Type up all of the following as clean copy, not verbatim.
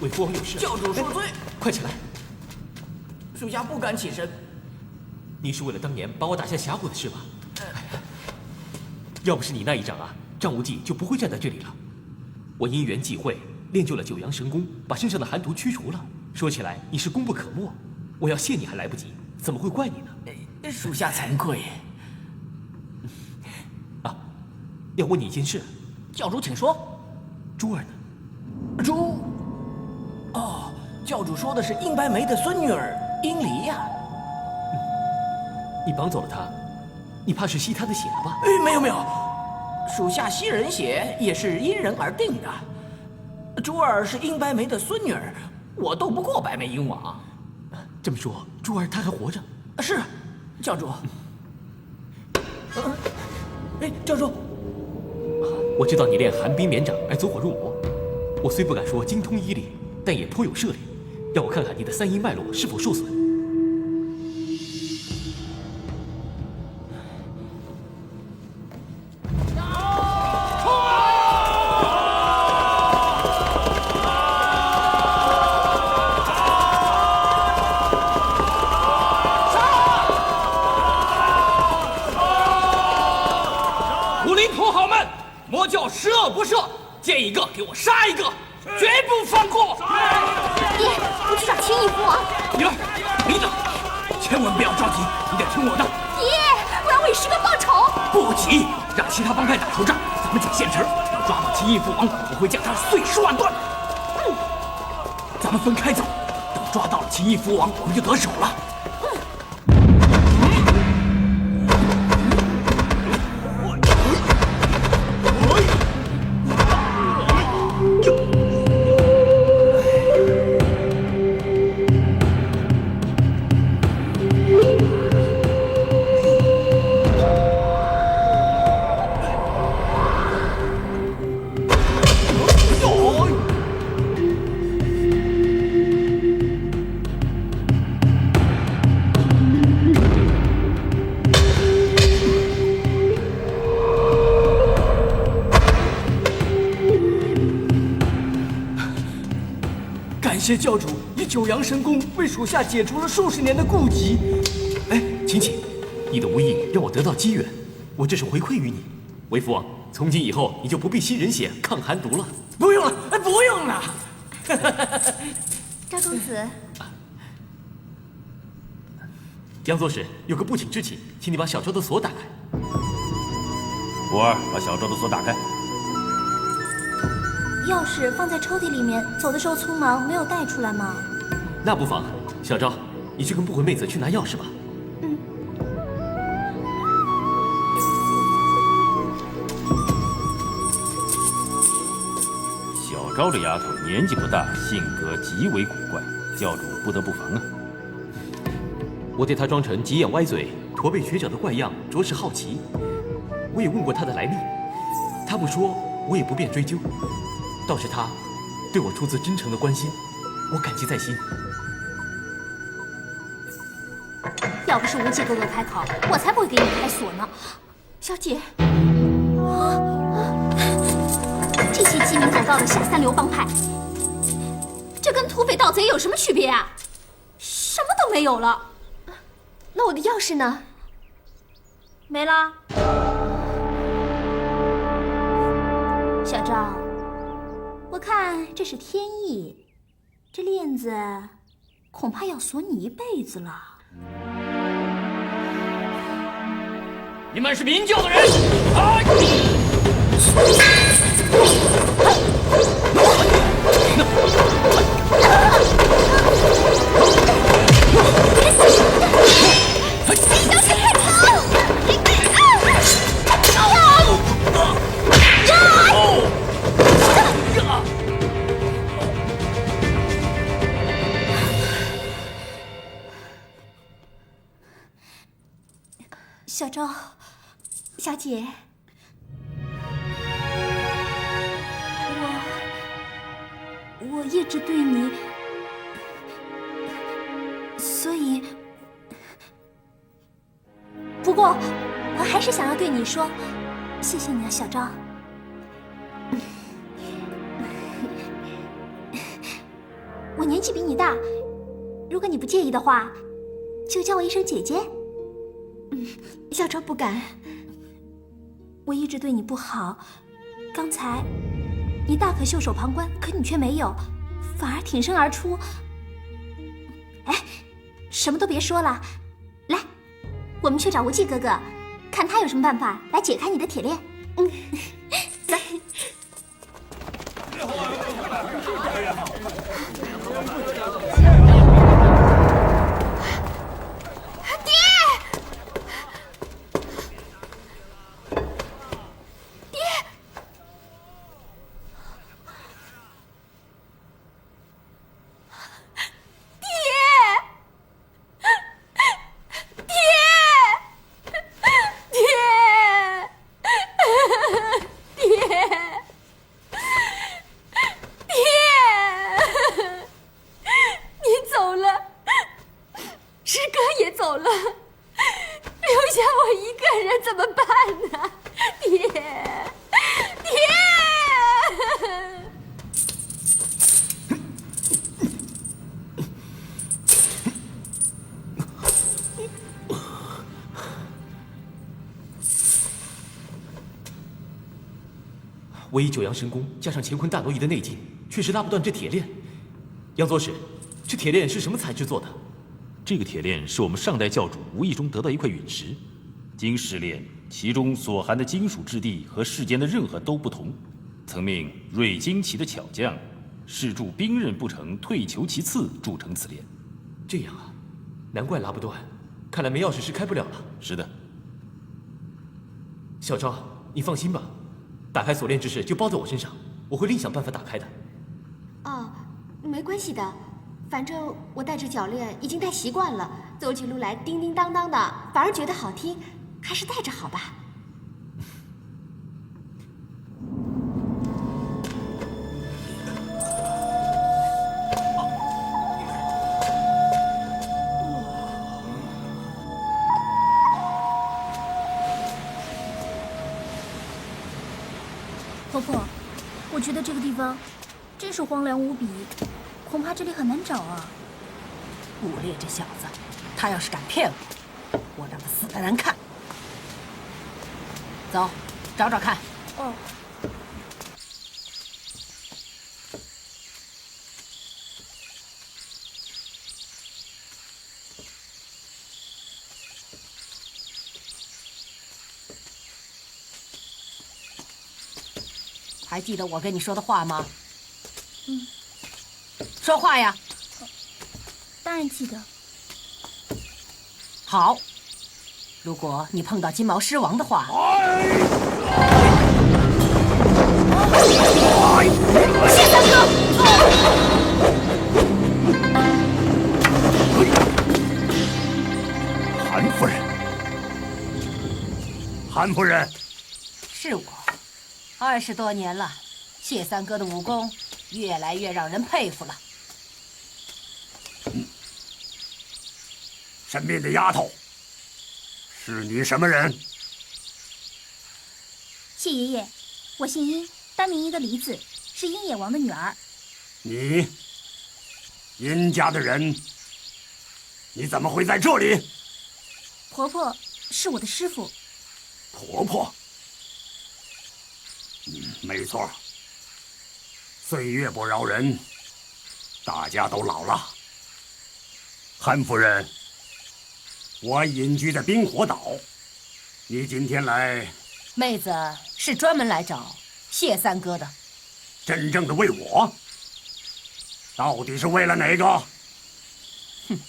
韦父王有事。教主恕罪，快起来！属下不敢起身。你是为了当年把我打下峡谷的事吧？要不是你那一掌啊，张无忌就不会站在这里了。我因缘际会，练就了九阳神功，把身上的寒毒驱除了。说起来，你是功不可没，我要谢你还来不及，怎么会怪你呢？属下惭愧。啊，要问你一件事，教主请说。珠儿呢？珠，哦，教主说的是殷白眉的孙女儿殷离呀。你绑走了她，你怕是吸她的血了吧？没有没有，属下吸人血也是因人而定的。珠儿是殷白眉的孙女儿，我斗不过白眉鹰王。这么说，珠儿她还活着？是，教主。教主，我知道你练寒冰绵掌而走火入魔，我虽不敢说精通医理，但也颇有涉猎。让我看看你的三阴脉络是否受损。十恶不赦，见一个给我杀一个，绝不放过！爹，我去找青翼父王。女儿，你等，千万不要着急，你得听我的。爹，我要为师哥报仇。不急，让其他帮派打头仗，咱们捡现成。要抓到青翼父王，我会将他碎尸万段。咱们分开走，等抓到了青翼父王，我们就得手了。谢教主以九阳神功为属下解除了数十年的痼疾。哎，秦启，你的无意让我得到机缘，我这是回馈于你。韦父王，从今以后你就不必吸人血抗寒毒了。不用了，不用了。赵公子，杨左使有个不请之请，请你把小昭的锁打开。五儿，把小昭的锁打开。钥匙放在抽屉里面，走的时候匆忙没有带出来吗？那不妨，小昭，你去跟不回妹子去拿钥匙吧。嗯。小昭这丫头年纪不大，性格极为古怪，教主不得不防啊。我对她装成急眼歪嘴、驼背瘸脚的怪样着实好奇，我也问过她的来历，她不说，我也不便追究。倒是他对我出自真诚的关心，我感激在心。要不是无忌哥哥开口，我才不会给你开锁呢。小姐，这些鸡鸣狗盗的下三流帮派，这跟土匪盗贼有什么区别啊？什么都没有了。那我的钥匙呢？没了。小赵。我看这是天意，这链子恐怕要锁你一辈子了。你们是明教的人，小昭，小姐，我一直对你，所以，不过我还是想要对你说，谢谢你啊，小昭。我年纪比你大，如果你不介意的话，就叫我一声姐姐。小昭不敢，我一直对你不好，刚才你大可袖手旁观，可你却没有，反而挺身而出。哎，什么都别说了，来，我们去找无忌哥哥，看他有什么办法来解开你的铁链。走。我以九阳神功加上乾坤大挪移的内劲，确实拉不断这铁链。杨左使，这铁链是什么材质做的？这个铁链是我们上代教主无意中得到一块陨石，经试炼，其中所含的金属质地和世间的任何都不同。曾命瑞金奇的巧匠试铸兵刃不成，退求其次，铸成此链。这样啊，难怪拉不断，看来没钥匙是开不了了。是的，小昭，你放心吧。打开锁链之事就包在我身上，我会另想办法打开的。哦，没关系的，反正我戴着脚链已经戴习惯了，走起路来叮叮当当的，反而觉得好听，还是戴着好吧。婆婆，我觉得这个地方真是荒凉无比，恐怕这里很难找啊。武烈这小子，他要是敢骗我，我让他死得难看。走，找找看。哦。还记得我跟你说的话吗？说话呀！当然记得。好，如果你碰到金毛狮王的话，谢三哥，韩夫人，韩夫人，是我。20多年了，谢三哥的武功越来越让人佩服了。身边的丫头是你什么人？谢爷爷，我姓殷，单名一个梨字，是殷野王的女儿。你殷家的人，你怎么会在这里？婆婆是我的师傅。婆婆。没错，岁月不饶人，大家都老了。韩夫人，我隐居在冰火岛，你今天来，妹子是专门来找谢三哥的，真正的为我，到底是为了哪个？哼，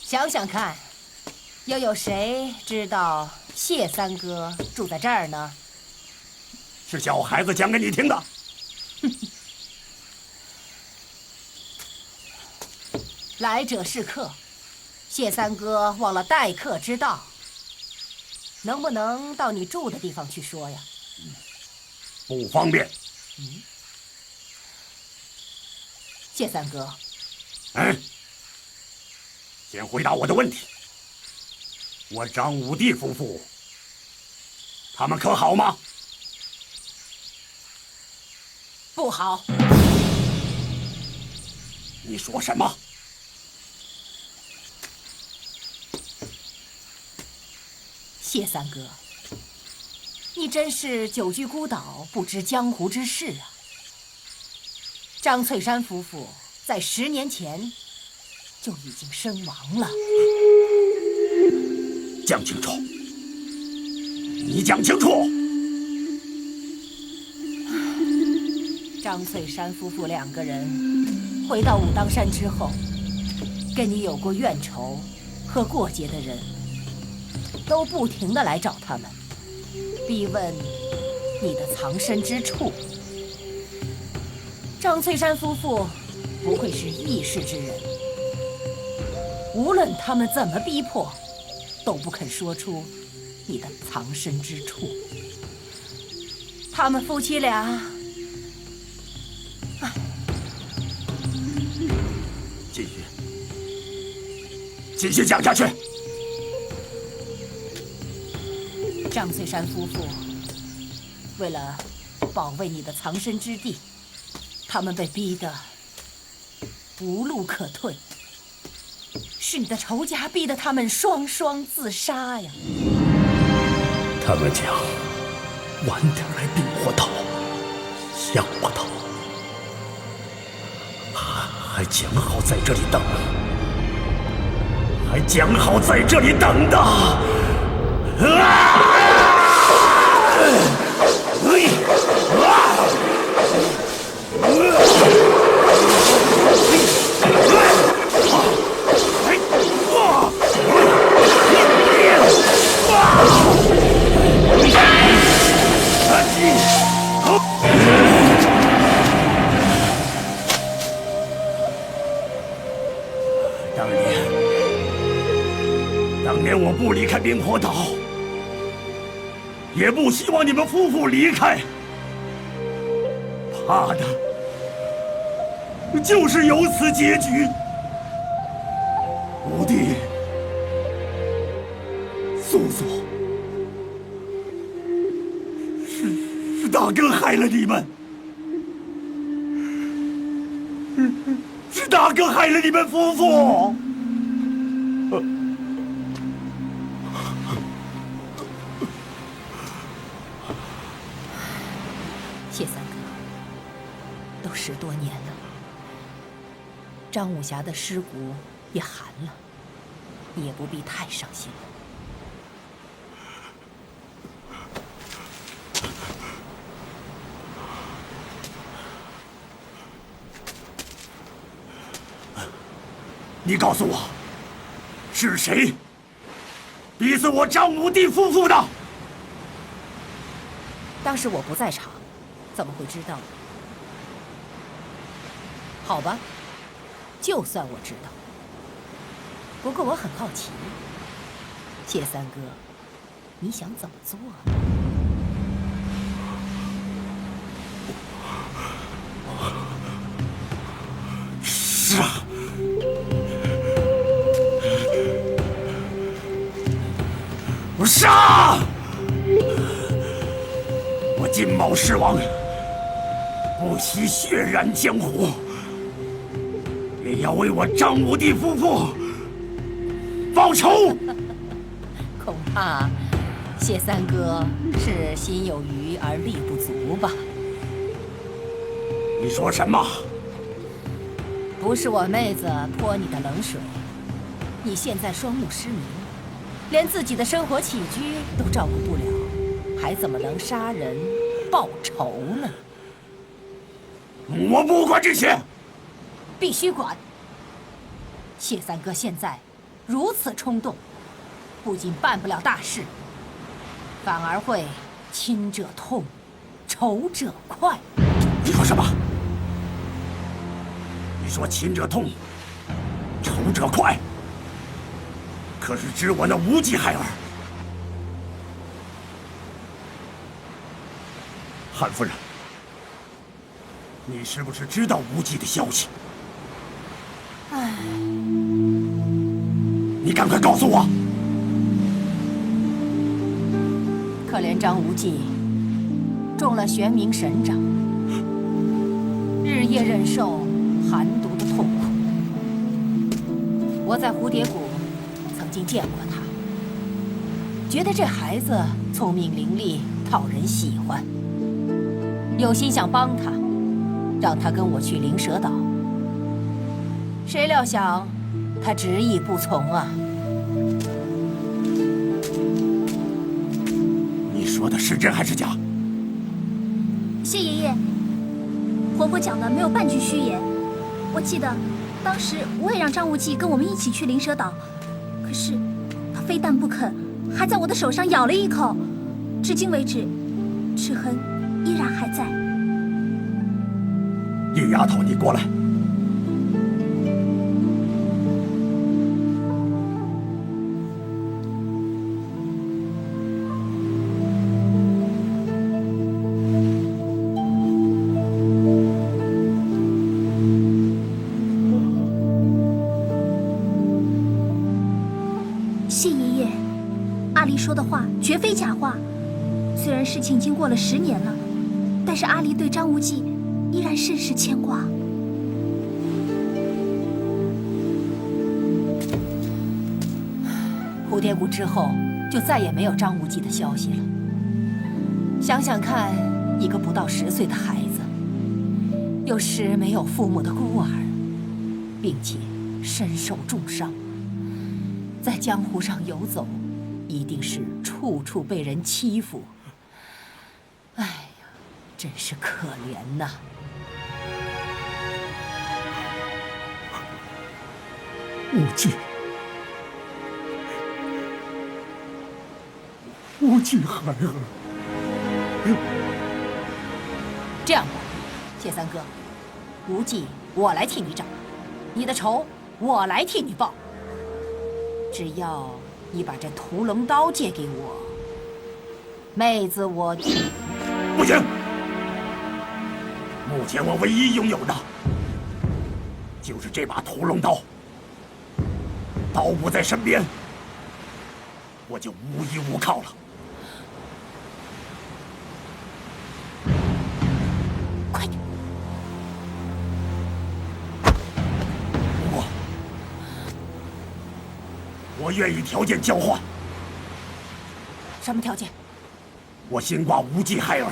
想想看，又有谁知道谢三哥住在这儿呢？是小孩子讲给你听的。来者是客，谢三哥忘了待客之道，能不能到你住的地方去说呀？不方便。谢三哥，先回答我的问题。我张武帝夫妇，他们可好吗？不好。你说什么？谢三哥，你真是久居孤岛，不知江湖之事啊！张翠山夫妇在10年前就已经身亡了。讲清楚，你讲清楚！张翠山夫妇2个人回到武当山之后，跟你有过怨仇和过节的人，都不停地来找他们，逼问你的藏身之处。张翠山夫妇不会是义士之人，无论他们怎么逼迫，都不肯说出你的藏身之处。他们夫妻俩，继续讲下去。张翠山夫妇为了保卫你的藏身之地，他们被逼得无路可退，是你的仇家逼得他们双双自杀呀！他们讲晚点来冰火岛，向我岛，还讲好在这里等，还讲好在这里等的。当年我不离开冰火岛，也不希望你们夫妇离开，怕的就是有此结局。五弟、素素，是大哥害了你们，是大哥害了你们夫妇。谢三哥，都10多年了，张武侠的尸骨也寒了，你也不必太伤心了。你告诉我，是谁逼死我张武帝夫妇的？当时我不在场，怎么会知道呢？好吧，就算我知道。不过我很好奇，谢三哥，你想怎么做呢？是啊，我杀！我金毛狮王不惜血染江湖，也要为我张武帝夫妇报仇。恐怕谢三哥是心有余而力不足吧？你说什么？不是我妹子泼你的冷水，你现在双目失明，连自己的生活起居都照顾不了，还怎么能杀人报仇呢？我不管这些，必须管！谢三哥现在如此冲动，不仅办不了大事，反而会亲者痛，仇者快。你说什么？你说亲者痛，仇者快，可是指我那无忌孩儿。韩夫人，你是不是知道无忌的消息？唉，你赶快告诉我！可怜张无忌中了玄冥神掌，日夜忍受寒毒的痛苦，我在蝴蝶谷曾经见过他，觉得这孩子聪明伶俐，讨人喜欢，有心想帮他，让他跟我去灵蛇岛。谁料想他执意不从啊！你说的是真还是假？谢爷爷，婆婆讲的没有半句虚言。我记得当时我也让张无忌跟我们一起去灵蛇岛，可是他非但不肯，还在我的手上咬了一口，至今为止，齿痕依然还在。叶丫头，你过来。谢爷爷，阿离说的话绝非假话。虽然事情已经过了10年了，但是阿离对张无忌依然甚是牵挂。蝴蝶谷之后，就再也没有张无忌的消息了。想想看，一个不到10岁的孩子，又是没有父母的孤儿，并且身受重伤，在江湖上游走，一定是处处被人欺负。哎呀，真是可怜呐！无忌孩儿。这样吧，谢三哥，无忌我来替你找，你的仇我来替你报。只要你把这屠龙刀借给我，妹子我不行！目前我唯一拥有的，就是这把屠龙刀。刀不在身边，我就无依无靠了。快点！我愿意条件交换。什么条件？我心挂无忌孩儿，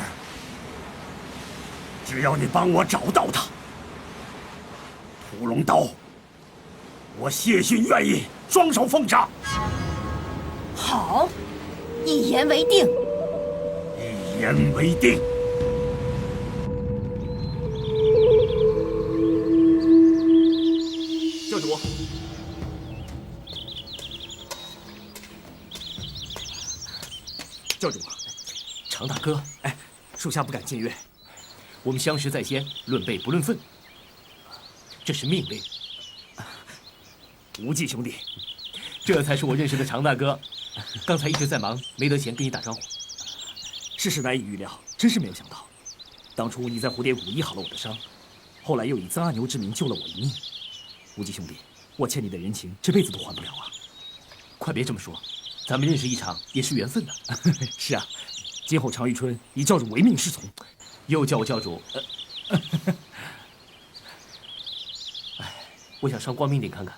只要你帮我找到他，屠龙刀，我谢逊愿意双手奉上。好，一言为定。一言为定。教主，教主，常大哥，哎，属下不敢僭越。我们相识在先，论辈不论分，这是命令。无忌兄弟，这才是我认识的常大哥。刚才一直在忙，没得闲跟你打招呼。世事难以预料，真是没有想到，当初你在蝴蝶谷医好了我的伤，后来又以曾阿牛之名救了我一命。无忌兄弟，我欠你的人情，这辈子都还不了啊！快别这么说，咱们认识一场也是缘分的。是啊，今后常遇春以教主唯命是从。又叫我教主，哎，我想上光明顶看看。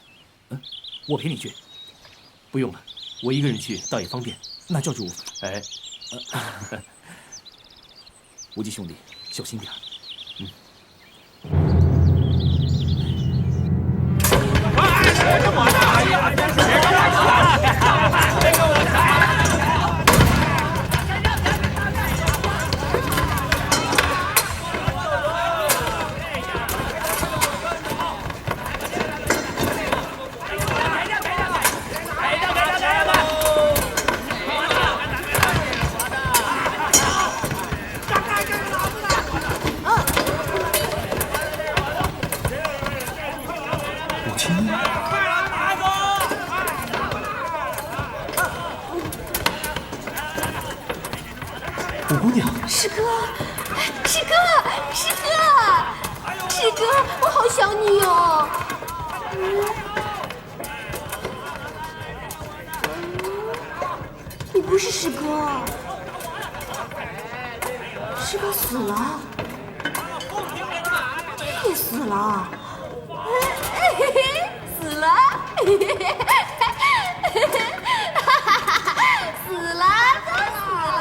我陪你去。不用了，我一个人去倒也方便。那教主，哎，无忌兄弟，小心点。五姑娘，师哥，师哥，师哥，师哥，我好想你哦。你不是师哥，师哥死了，你也死了，死了。死了，都死了。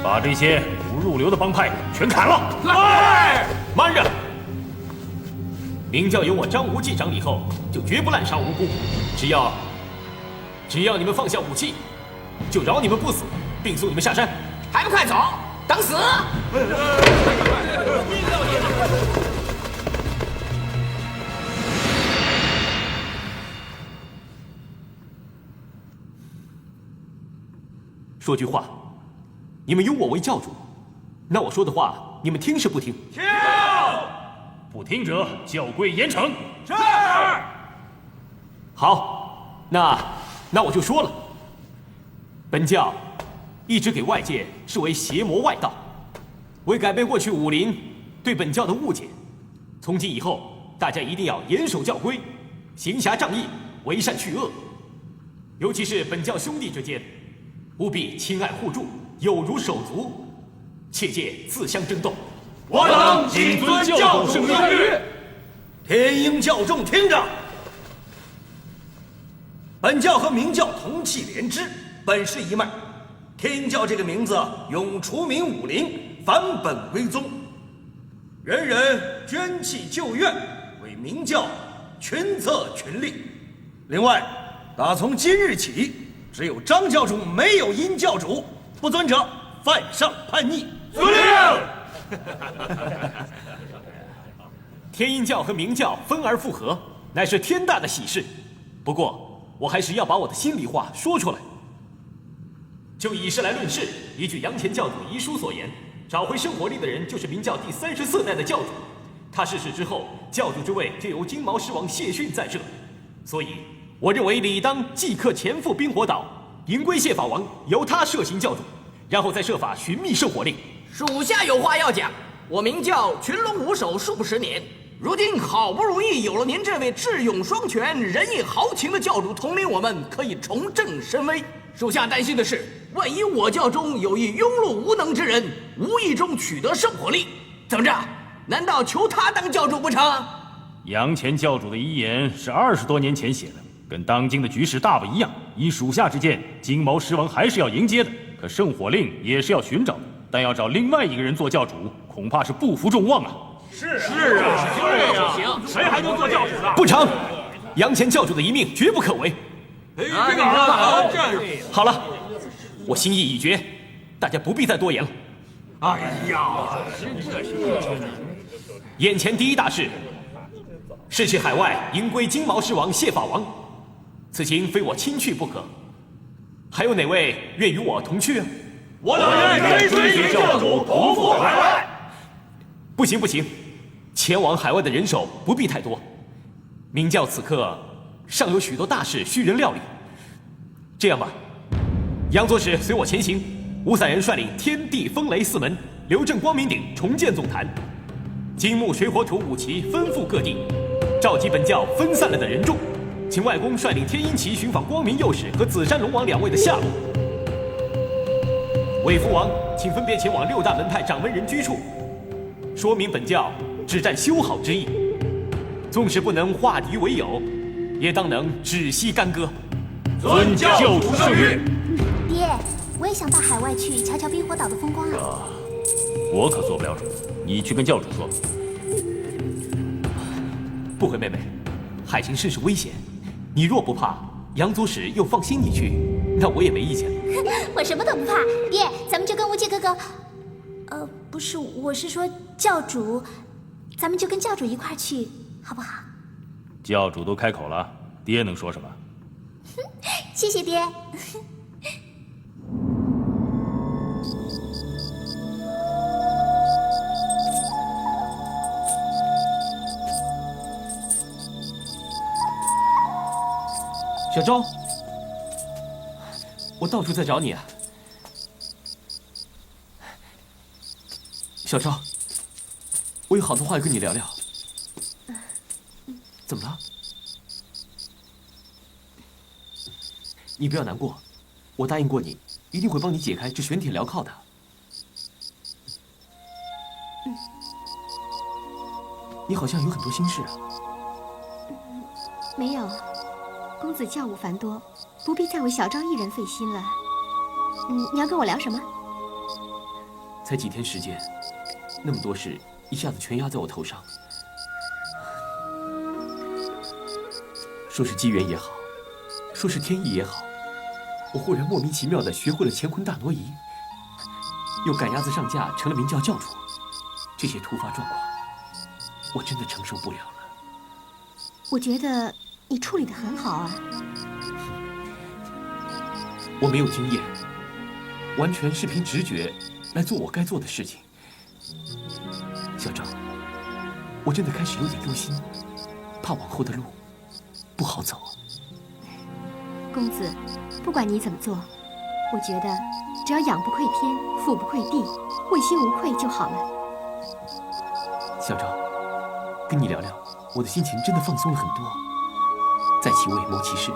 把这些不入流的帮派全砍了！来，慢着！明教有我张无忌掌理后，就绝不滥杀无辜。只要你们放下武器，就饶你们不死，并送你们下山。还不快走，等死！说句话，你们有我为教主，那我说的话，你们听是不听？听！不听者，教规严惩。是。好，那我就说了，本教一直给外界视为邪魔外道，为改变过去武林对本教的误解，从今以后，大家一定要严守教规，行侠仗义，为善去恶。尤其是本教兄弟之间，务必亲爱互助，有如手足，切戒自相争斗。我等谨遵教主圣谕。天鹰教众听着，本教和明教同气连枝，本是一脉。天鹰教这个名字永除民武林，返本归宗，人人捐弃旧怨，为明教群策群力。另外，打从今日起，只有张教主，没有殷教主，不遵者犯上叛逆。遵令。天鹰教和明教分而复合，乃是天大的喜事。不过，我还是要把我的心里话说出来。就以事来论事，依据杨乾教主遗书所言，找回圣火令的人就是明教第34代的教主。他逝世之后，教主之位就由金毛狮王谢逊在这。所以，我认为理当即刻前赴冰火岛，迎归谢法王，由他设行教主，然后再设法寻觅圣火令。属下有话要讲。我明教群龙无首数十年，如今好不容易有了您这位智勇双全、仁义豪情的教主统领我们，可以重振声威。属下担心的是，万一我教中有一庸碌无能之人，无意中取得圣火令，怎么着？难道求他当教主不成？杨乾教主的遗言是20多年前写的，跟当今的局势大不一样。依属下之见，金毛狮王还是要迎接的，可圣火令也是要寻找的，但要找另外一个人做教主，恐怕是不负众望啊！是啊，谁还能做教主呢？不成，杨乾教主的遗命绝不可违。好了，我心意已决，大家不必再多言了。哎呀，眼前第一大事是去海外迎归金毛狮王谢法王，此行非我亲去不可。还有哪位愿与我同去啊？我等愿追随教主同赴海外。不行，前往海外的人手不必太多。明教此刻尚有许多大事需人料理。这样吧，杨左使随我前行，吴散人率领天地风雷4门，刘正光明顶重建总坛，金木水火土5旗分赴各地，召集本教分散了的人众，请外公率领天鹰旗寻访光明右使和紫山龙王2位的下落。韦福王请分别前往6大门派掌门人居处，说明本教只占修好之意，纵使不能化敌为友，也当能止息干戈。遵教主圣谕。爹，我也想到海外去瞧瞧冰火岛的风光啊。我可做不了主，你去跟教主说。不会，妹妹，海情甚是危险，你若不怕，杨左使又放心你去，那我也没意见了。我什么都不怕，爹，咱们就跟无忌哥哥，不是，我是说教主，咱们就跟教主一块儿去，好不好？教主都开口了，爹能说什么？谢谢爹。小周，我到处在找你啊。小周，我有好多话要跟你聊聊。怎么了？你不要难过，我答应过你，一定会帮你解开这玄铁镣铐的。你好像有很多心事啊。没有，公子教务繁多，不必再为小昭一人费心了。你要跟我聊什么？才几天时间，那么多事一下子全压在我头上。说是机缘也好，说是天意也好，我忽然莫名其妙地学会了乾坤大挪移，又赶鸭子上架成了明教教主。这些突发状况，我真的承受不了了。我觉得你处理得很好啊。我没有经验，完全是凭直觉来做我该做的事情。小赵，我真的开始有点忧心，怕往后的路不好走。公子，不管你怎么做，我觉得只要养不愧天，父不愧地，问心无愧就好了。小赵，跟你聊聊，我的心情真的放松了很多。在其位谋其事，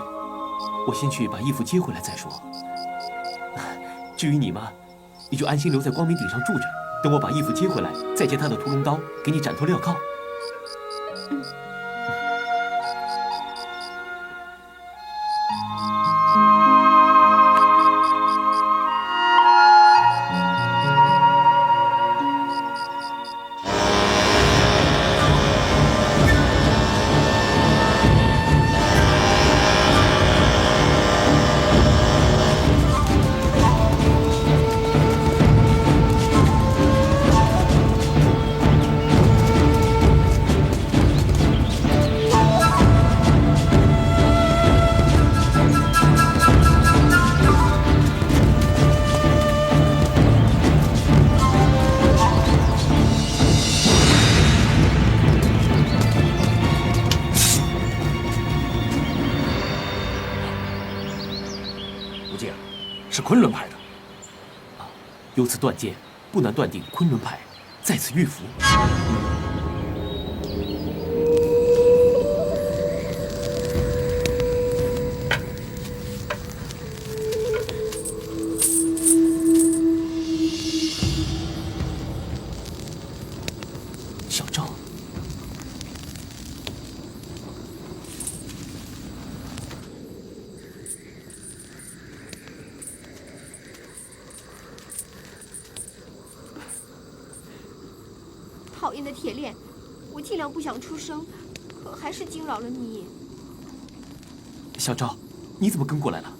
我先去把义父接回来再说。至于你嘛，你就安心留在光明顶上住着，等我把义父接回来，再借他的屠龙刀给你斩脱镣铐。是昆仑派的。由此断见，不难断定昆仑派在此遇伏。小赵。讨厌的铁链，我尽量不想出声，可还是惊扰了你。小赵，你怎么跟过来了？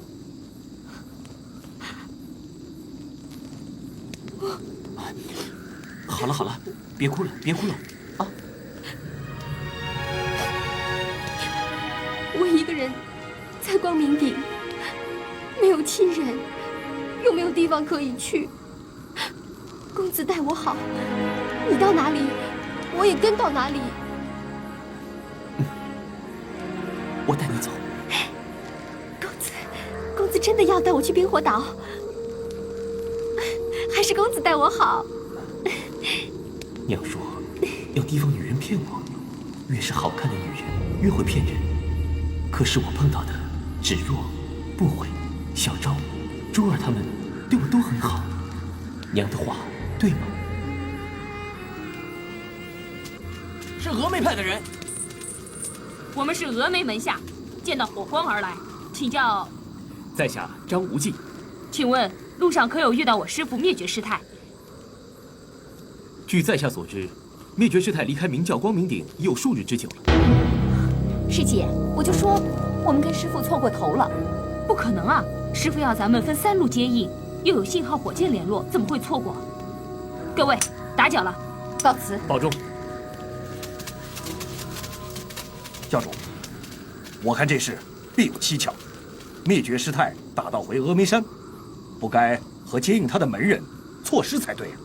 好了好了，别哭了别哭了啊！我一个人在光明顶，没有亲人，又没有地方可以去。公子待我好，你到哪里，我也跟到哪里。我带你走。公子真的要带我去冰火岛？还是公子待我好？娘说要提防女人骗我，越是好看的女人越会骗人。可是我碰到的芷若、不悔、小昭、珠儿他们对我都很好，娘的话对吗？是峨眉派的人。我们是峨眉门下，见到火光而来，请教在下张无忌。请问路上可有遇到我师父灭绝师太？据在下所知，灭绝师太离开明教光明顶已有数日之久了。师姐，我就说我们跟师父错过头了。不可能啊！师父要咱们分3路接应，又有信号火箭联络，怎么会错过？各位，打搅了，告辞。保重。教主，我看这事必有蹊跷。灭绝师太打道回峨眉山，不该和接应他的门人错失才对啊。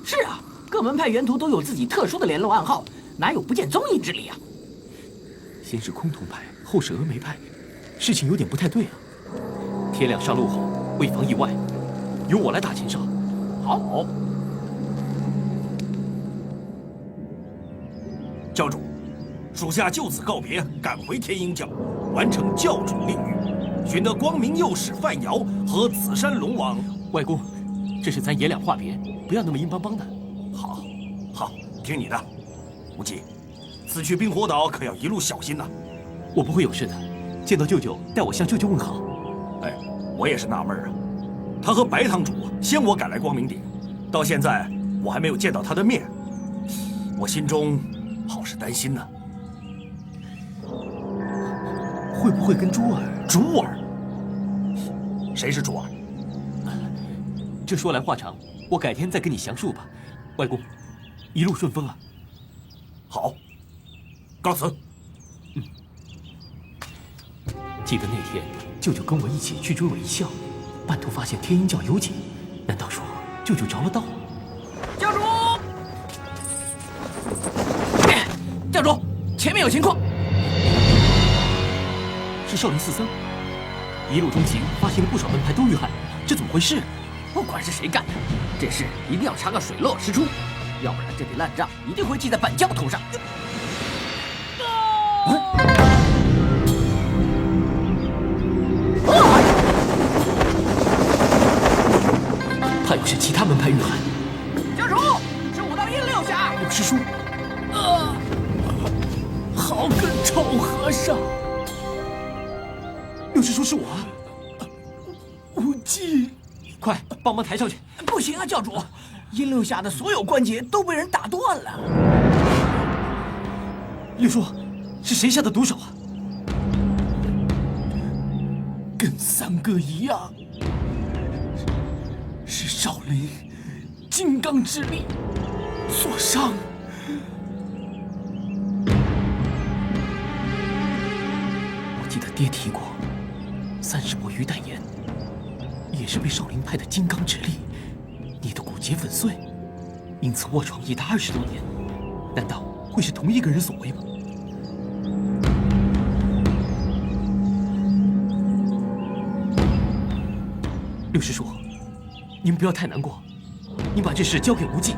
是啊，各门派元徒都有自己特殊的联络暗号，哪有不见踪影之理啊？先是崆峒派，后是峨眉派，事情有点不太对啊。天亮上路后，为防意外，由我来打前哨。教主，属下就此告别，赶回天鹰教，完成教主令谕，寻得光明右使范瑶和紫山龙王。外公，这是咱爷俩话别，不要那么硬邦邦的。好，好，听你的。无忌，此去冰火岛可要一路小心呐。我不会有事的，见到舅舅，代我向舅舅问好。哎，我也是纳闷啊，他和白堂主先我赶来光明顶，到现在我还没有见到他的面，我心中好是担心呢。会不会跟珠儿？珠儿？谁是珠儿？这说来话长，我改天再跟你详述吧。外公，一路顺风啊！好，告辞。记得那天舅舅跟我一起去追尾一笑，半途发现天鹰教有警，难道说舅舅着了道？教主，教主，前面有情况。是少林寺僧，一路中行发现了不少门派都遇害，这怎么回事？不管是谁干的，这事一定要查个水落石出，要不然这笔烂账一定会记在本教头上。怕又是其他门派遇害。教主，是武道阴六侠。柳师叔，好个臭和尚！柳师叔是我，无忌，快帮忙抬上去！不行啊，教主，阴六下的所有关节都被人打断了。柳叔，是谁下的毒手啊？跟三哥一样，是少林金刚之力所伤。我记得爹提过，30波鱼胆岩也是被少林派的金刚之力捏得骨节粉碎，因此卧床已达20多年。难道会是同一个人所为吗？六师叔，你们不要太难过，你把这事交给无忌，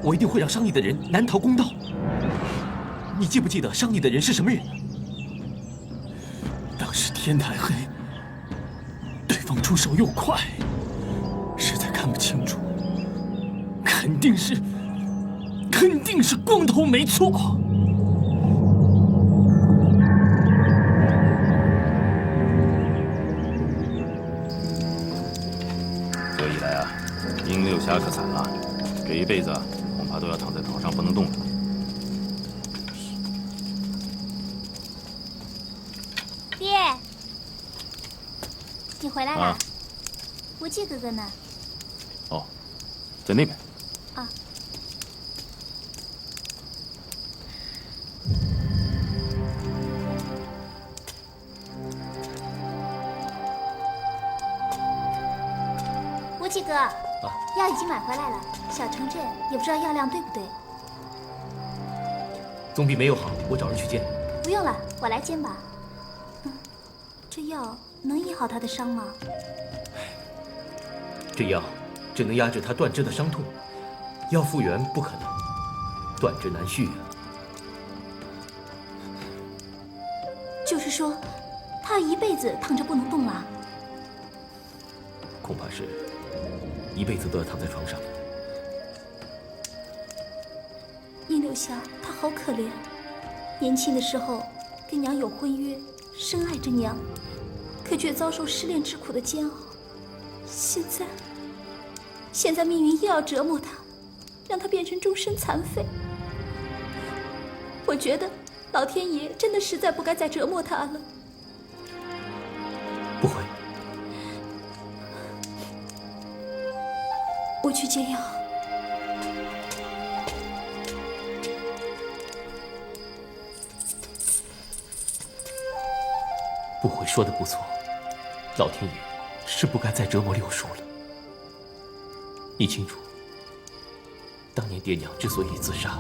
我一定会让伤你的人难逃公道。你记不记得伤你的人是什么人？当时天太黑，对方出手又快，实在看不清楚，肯定是光头没错。这一来啊，殷六侠可惨了，这一辈子恐怕都要躺在岛上不能动了。爹，你回来了？啊无忌哥哥呢？哦，在那边。啊。无忌哥，药已经买回来了，小城镇也不知道药量对不对。总比没有好，我找人去煎。不用了，我来煎吧。这药能医好他的伤吗？这药只能压制他断肢的伤痛，要复原不可能，断肢难续啊。就是说，他一辈子躺着不能动了。恐怕是一辈子都要躺在床上。殷六侠他好可怜，年轻的时候跟娘有婚约，深爱着娘，可却遭受失恋之苦的煎熬。现在命运又要折磨他，让他变成终身残废。我觉得老天爷真的实在不该再折磨他了。不会，我去煎药。不会说的不错，老天爷是不该再折磨六叔了。你清楚，当年爹娘之所以自杀，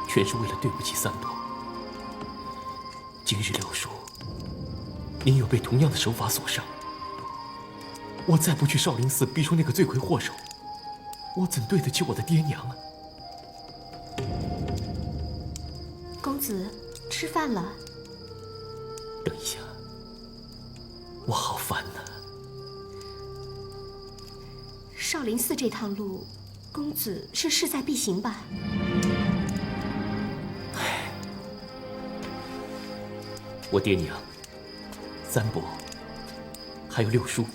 全是为了对不起三伯。今日六叔，您又被同样的手法所伤，我再不去少林寺逼出那个罪魁祸首，我怎对得起我的爹娘啊？公子吃饭了。等一下，我好烦呐。少林寺这趟路，公子是势在必行吧？我爹娘、三伯，还有六叔，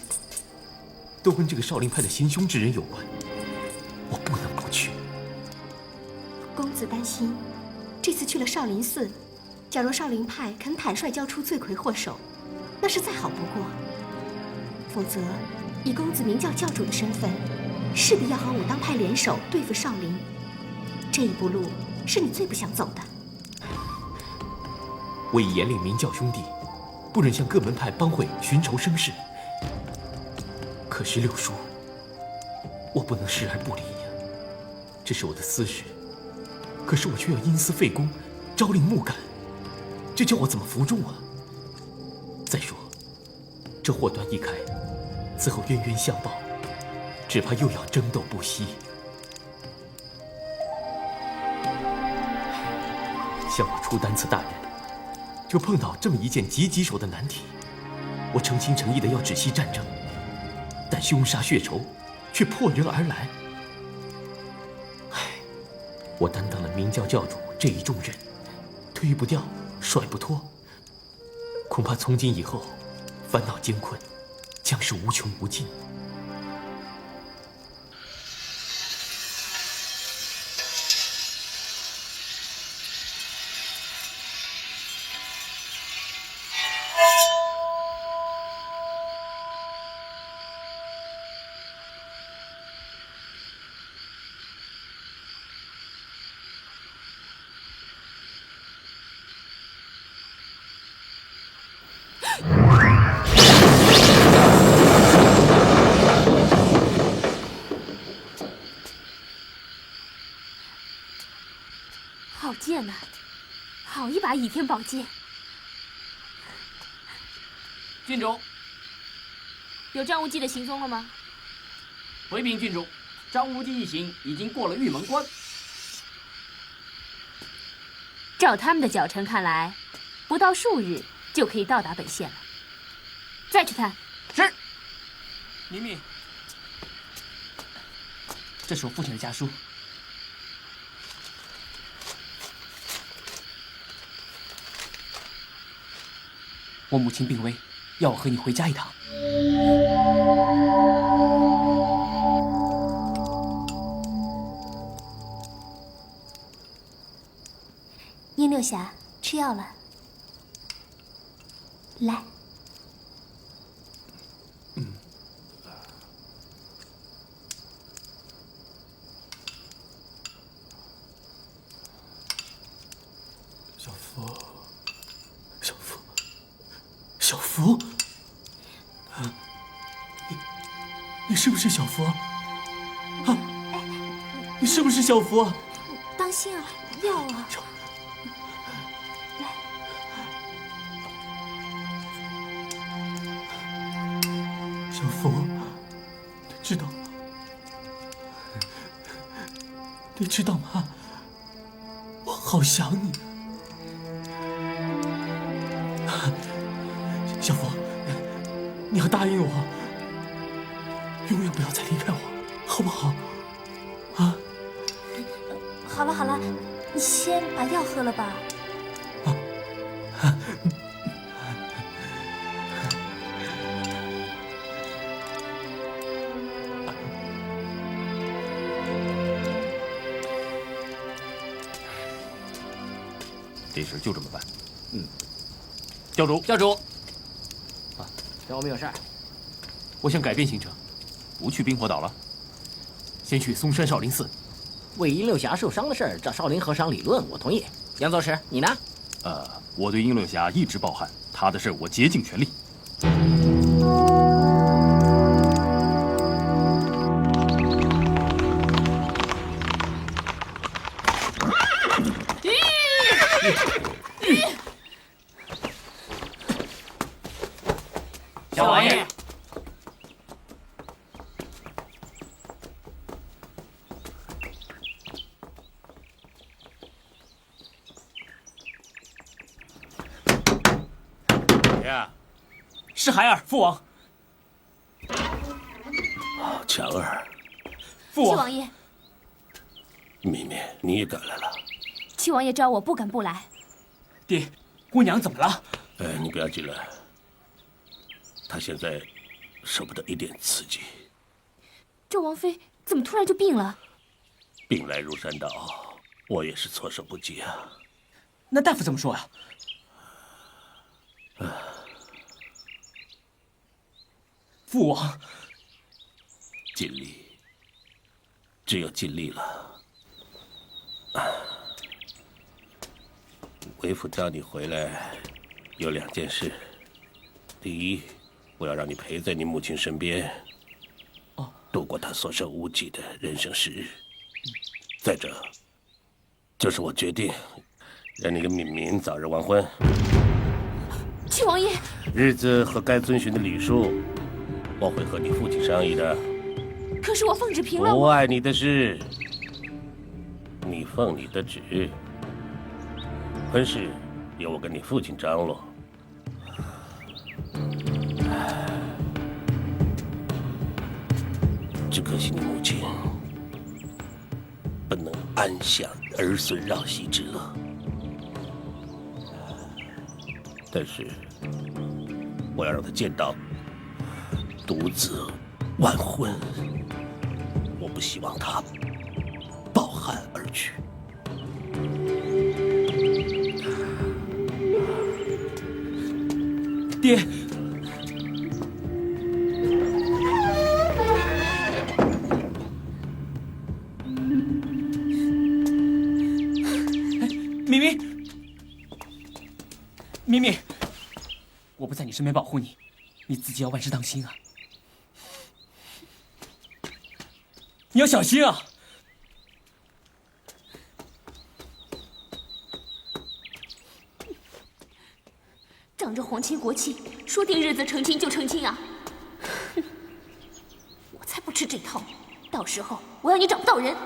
都跟这个少林派的行凶之人有关，我不能不去。公子担心，这次去了少林寺，假若少林派肯坦率交出罪魁祸首，那是再好不过。否则，以公子明教教主的身份，势必要和武当派联手对付少林。这一步路是你最不想走的。我已严令明教兄弟，不忍向各门派帮会寻仇生事。可是六叔，我不能视而不理呀，这是我的私事。可是我却要因私废公，朝令暮改，这叫我怎么服众啊？再说，这祸端一开，此后冤冤相报，只怕又要争斗不息。像我出丹次大人，就碰到这么一件极棘手的难题。我诚心诚意的要止息战争，但凶杀血仇却破人而来。我担当了明教教主这一重任，推不掉，甩不脱，恐怕从今以后，烦恼艰困，将是无穷无尽。好剑呐，好一把倚天宝剑。郡主，有张无忌的行踪了吗？回禀郡主，张无忌一行已经过了玉门关。照他们的脚程看来，不到数日就可以到达本县了。再去探。是。宁敏，这是我父亲的家书。我母亲病危，要我和你回家一趟。宁六侠，吃药了。来。小福，小福，小福，你是不是小福啊？你是不是小福啊？当心啊，药啊！小福，你知道吗？你知道吗？我好想你啊！小福，你要答应我，永远不要再离开我，好不好？啊！好了好了，你先把药喝了吧。这事就这么办。教主，教主，找我们有事儿。我想改变行程，不去冰火岛了，先去嵩山少林寺。为殷六侠受伤的事儿找少林和尚理论，我同意。杨宗师，你呢？我对殷六侠一直抱憾，他的事我竭尽全力。小王爷，呀？是孩儿，父王。强儿，父王。七王爷，咪咪，你也赶来了。七王爷招我不敢不来。爹，姑娘怎么了？哎，你不要进来。她现在受不得一点刺激。这王妃怎么突然就病了？病来如山倒，我也是措手不及啊。那大夫怎么说呀？父王，尽力，只有尽力了。为父叫你回来，有2件事。第一，我要让你陪在你母亲身边，度过她所剩无几的人生时日。再者，就是我决定让你跟敏敏早日完婚。七王爷，日子和该遵循的礼数，我会和你父亲商议的。可是我奉旨平了不碍你的事，你奉你的旨。婚事由我跟你父亲张罗。只可惜你母亲不能安享儿孙绕膝之乐。但是我要让她见到独子完婚，我不希望她抱憾而去。爹，咪咪，咪咪，我不在你身边保护你，你自己要万事当心啊！你要小心啊！仗着皇亲国戚，说定日子成亲就成亲啊！哼，我才不吃这套，到时候我要你找不到人。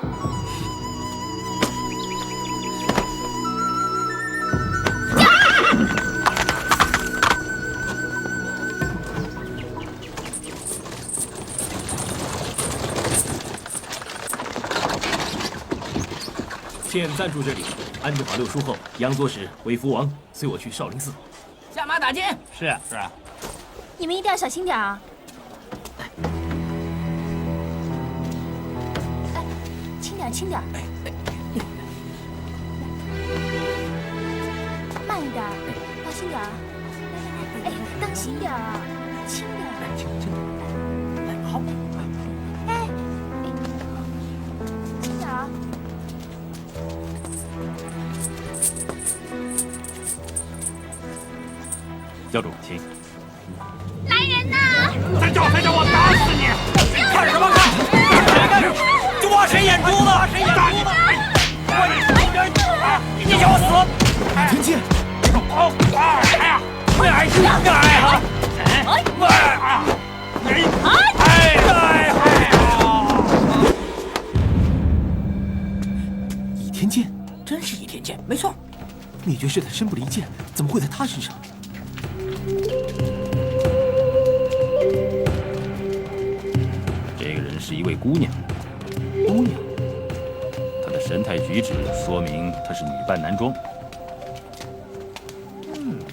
先暂住这里，安顿好六叔后，佯作是为福王，随我去少林寺。下马打尖。是啊。你们一定要小心点啊！哎，轻点，轻点。慢一点，小心点。哎，当心点啊，轻点。轻点。来，好。哎，轻点啊。教主，请。来人呐！再叫我打死你！看什么看？就挖谁眼珠子？谁眼珠子？你叫我死！天剑，哎呀！倚天剑，真是倚天剑，没错。灭绝师太身不离剑，怎么会在他身上？这个人是一位姑娘。姑娘，她的神态举止说明她是女扮男装。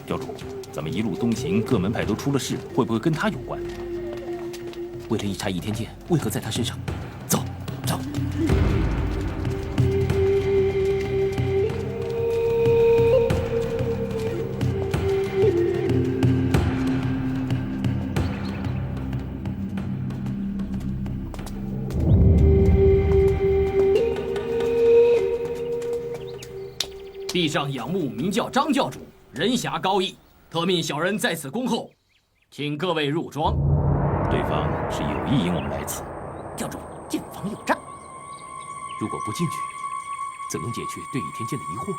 教主，咱们一路东行，各门派都出了事，会不会跟她有关？为了一查倚天剑为何在他身上，走，走。地上仰慕名叫张教主，人侠高义，特命小人在此恭候，请各位入庄。对方是有意引我们来此。教主，谨防有诈。如果不进去，怎能解决对倚天剑的疑惑？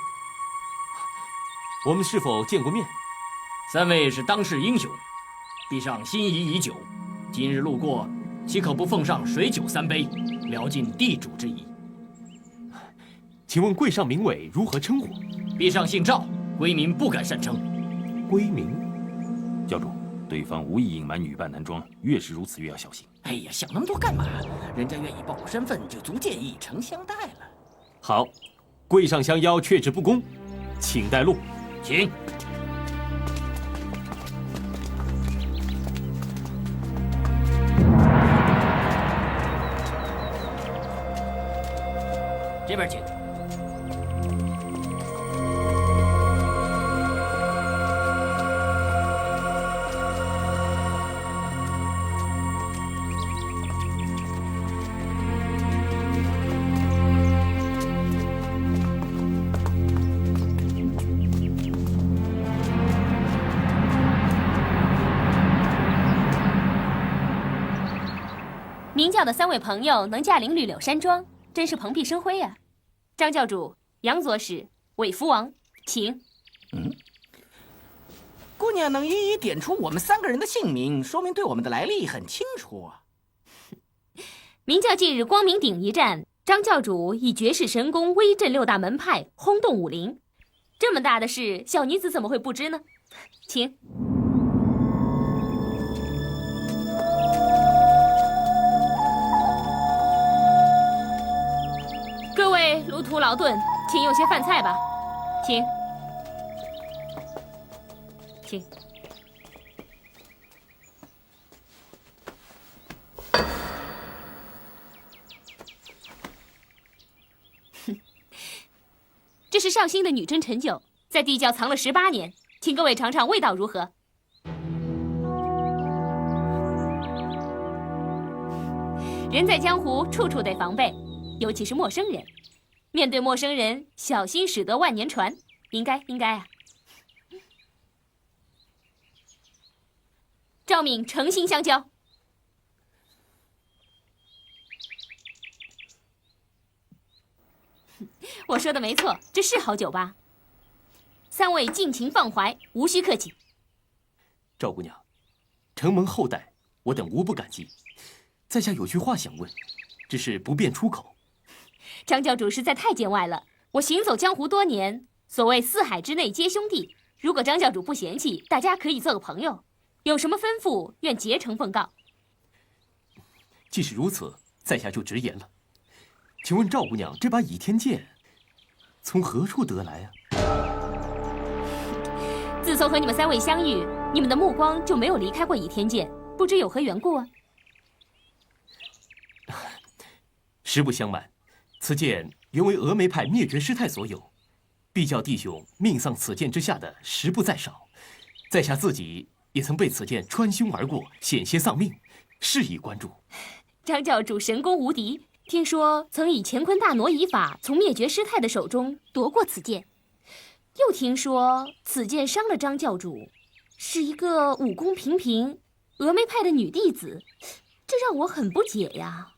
我们是否见过面三位是当世英雄，陛上心仪已久，今日路过，岂可不奉上水酒3杯，聊尽地主之谊？请问贵上名为如何称呼？陛上姓赵，归民不敢擅称。归名？教主，对方无意隐瞒女扮男装，越是如此越要小心。哎呀，想那么多干嘛？人家愿意暴露身份，就足见以诚相待了。好，跪上相邀，却之不恭，请带路。请。这边请。明教的3位朋友能驾临绿柳山庄，真是蓬荜生辉啊！张教主、杨左使、韦福王，请。姑娘能一一点出我们3个人的姓名，说明对我们的来历很清楚啊。明教近日光明顶一战，张教主以绝世神功威震6大门派，轰动武林。这么大的事，小女子怎么会不知呢？请。各位路途劳顿，请用些饭菜吧。请。请。这是绍兴的女真陈酒，在地窖藏了18年，请各位尝尝味道如何。人在江湖，处处得防备，尤其是陌生人。面对陌生人，小心驶得万年船。应该啊。赵敏诚心相交。我说的没错，这是好酒吧。3位尽情放怀，无需客气。赵姑娘，承蒙厚待，我等无不感激。在下有句话想问，只是不便出口。张教主实在太见外了。我行走江湖多年，所谓四海之内皆兄弟。如果张教主不嫌弃，大家可以做个朋友。有什么吩咐，愿竭诚奉告。既是如此，在下就直言了。请问赵姑娘，这把倚天剑从何处得来啊？自从和你们3位相遇，你们的目光就没有离开过倚天剑，不知有何缘故啊？实不相瞒，此剑原为峨眉派灭绝师太所有，必教弟兄命丧此剑之下的实不在少。在下自己也曾被此剑穿胸而过，险些丧命，适宜关注。张教主神功无敌，听说曾以乾坤大挪移法从灭绝师太的手中夺过此剑，又听说此剑伤了张教主，是一个武功平平、峨眉派的女弟子，这让我很不解呀。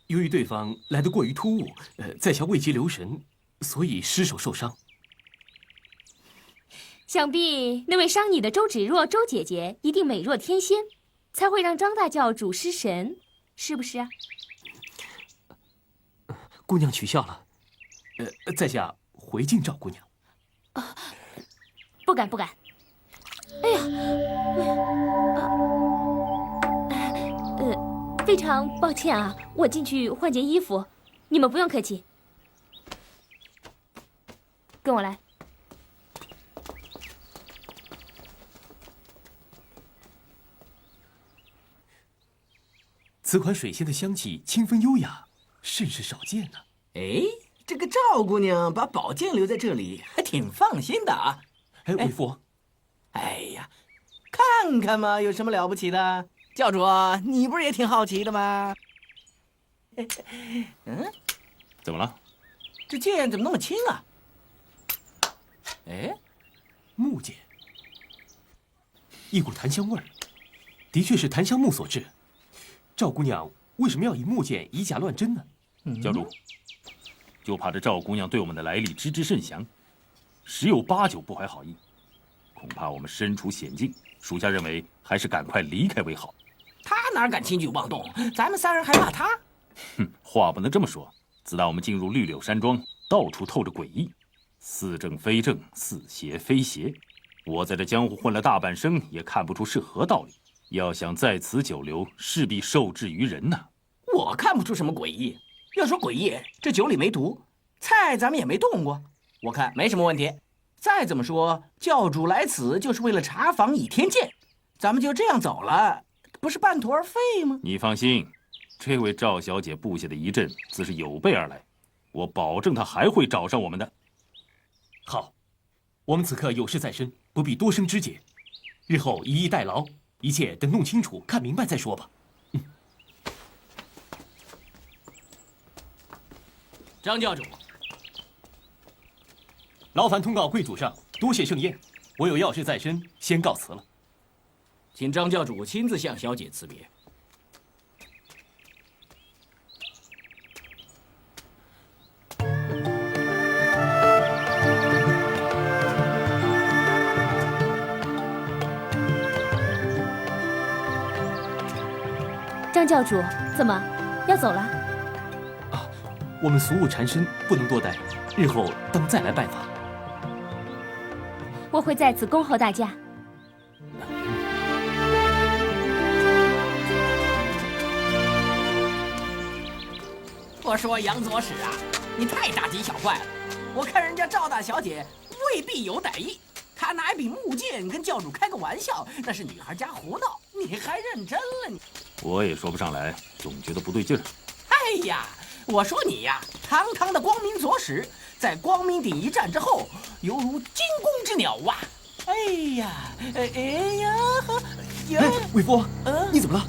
由于对方来得过于突兀，在下未及留神，所以失手受伤。想必那位伤你的周芷若周姐姐一定美若天仙，才会让张大教主失神，是不是啊？姑娘取笑了，在下回敬赵姑娘。不敢。哎呀，非常抱歉啊，我进去换件衣服，你们不用客气。跟我来。此款水仙的香气清芬优雅，甚是少见呢。哎，这个赵姑娘把宝剑留在这里，还挺放心的啊。韦父王，哎呀，看看嘛，有什么了不起的？教主，你不是也挺好奇的吗？怎么了？这剑怎么那么轻啊？哎，木剑，一股檀香味儿，的确是檀香木所制。赵姑娘为什么要以木剑以假乱真呢？教主，就怕这赵姑娘对我们的来历知之甚详，十有八九不怀好意，恐怕我们身处险境，属下认为还是赶快离开为好。他哪敢轻举妄动？咱们3人还怕他？哼，话不能这么说。自打我们进入绿柳山庄，到处透着诡异，似正非正，似邪非邪，我在这江湖混了大半生，也看不出是何道理。要想在此久留，势必受制于人呐。我看不出什么诡异。要说诡异，这酒里没毒，菜咱们也没动过，我看没什么问题。再怎么说，教主来此就是为了查访倚天剑，咱们就这样走了，不是半途而废吗？你放心，这位赵小姐布下的一阵，自是有备而来。我保证她还会找上我们的。好，我们此刻有事在身，不必多生枝节，日后以逸待劳，一切等弄清楚、看明白再说吧。张教主，劳烦通告贵主上，多谢盛宴，我有要事在身，先告辞了。请张教主亲自向小姐辞别。张教主，怎么要走了？啊，我们俗务缠身，不能多待，日后当再来拜访。我会在此恭候大驾。我说杨左使啊，你太大惊小怪了。我看人家赵大小姐未必有歹意，她拿一柄木剑跟教主开个玩笑，那是女孩家胡闹，你还认真了你？我也说不上来，总觉得不对劲儿。哎呀，我说你呀，堂堂的光明左使，在光明顶一战之后，犹如惊弓之鸟啊！哎呀，魏夫，你怎么了？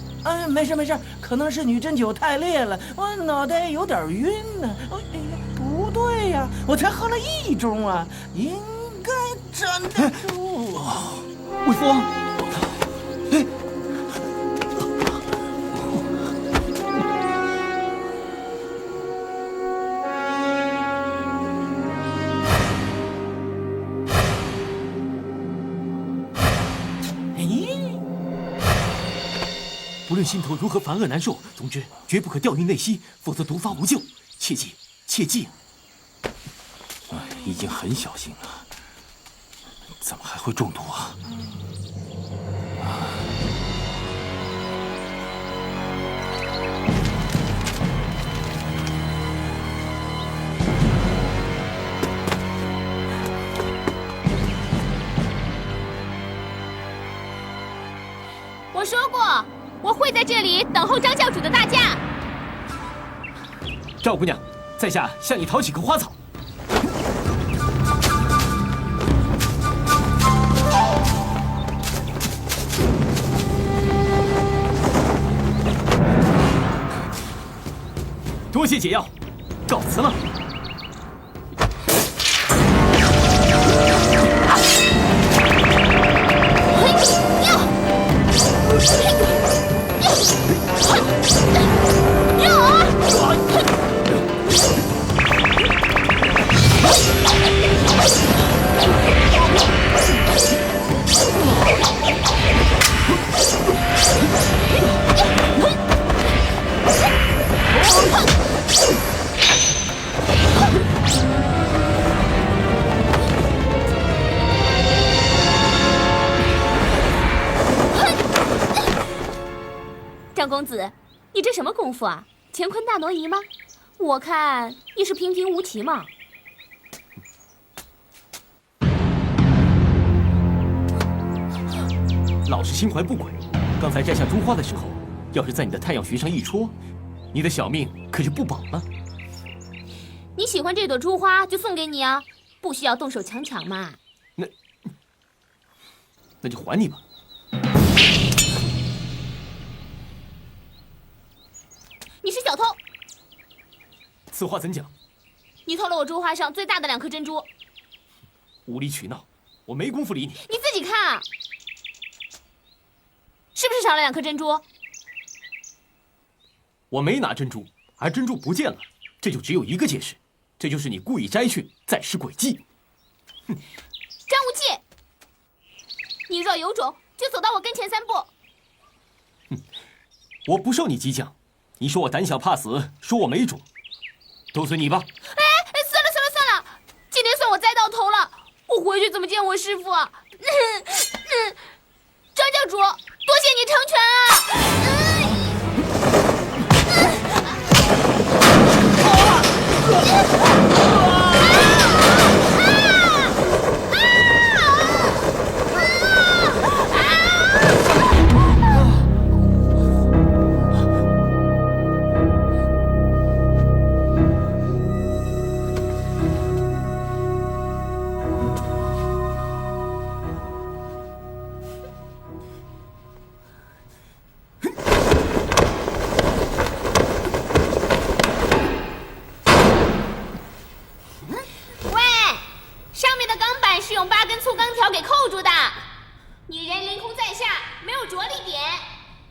没事没事，可能是女针灸太烈了，我脑袋有点晕呢。哎呀，不对呀，我才喝了1盅啊，应该站得住。魏夫，不论心头如何烦恶难受，总之绝不可调运内息，否则毒发无救。切记，切记！已经很小心了，怎么还会中毒啊？我说过，我会在这里等候张教主的大驾。赵姑娘，在下向你讨起棵花草。多谢解药，告辞了。张公子，你这什么功夫啊？乾坤大挪移吗？我看你是平平无奇嘛。老是心怀不轨，刚才摘下珠花的时候，要是在你的太阳穴上一戳，你的小命可就不保了。你喜欢这朵珠花就送给你啊，不需要动手强抢嘛。那就还你吧。你是小偷！此话怎讲？你偷了我珠花上最大的2颗珍珠。无理取闹，我没工夫理你。你自己看啊，是不是少了2颗珍珠？我没拿珍珠，而珍珠不见了，这就只有一个解释，这就是你故意摘去，再施诡计。张无忌，你若有种，就走到我跟前3步。我不受你激将，你说我胆小怕死，说我没种，都随你吧。算了，今天算我栽到头了，我回去怎么见我师父啊？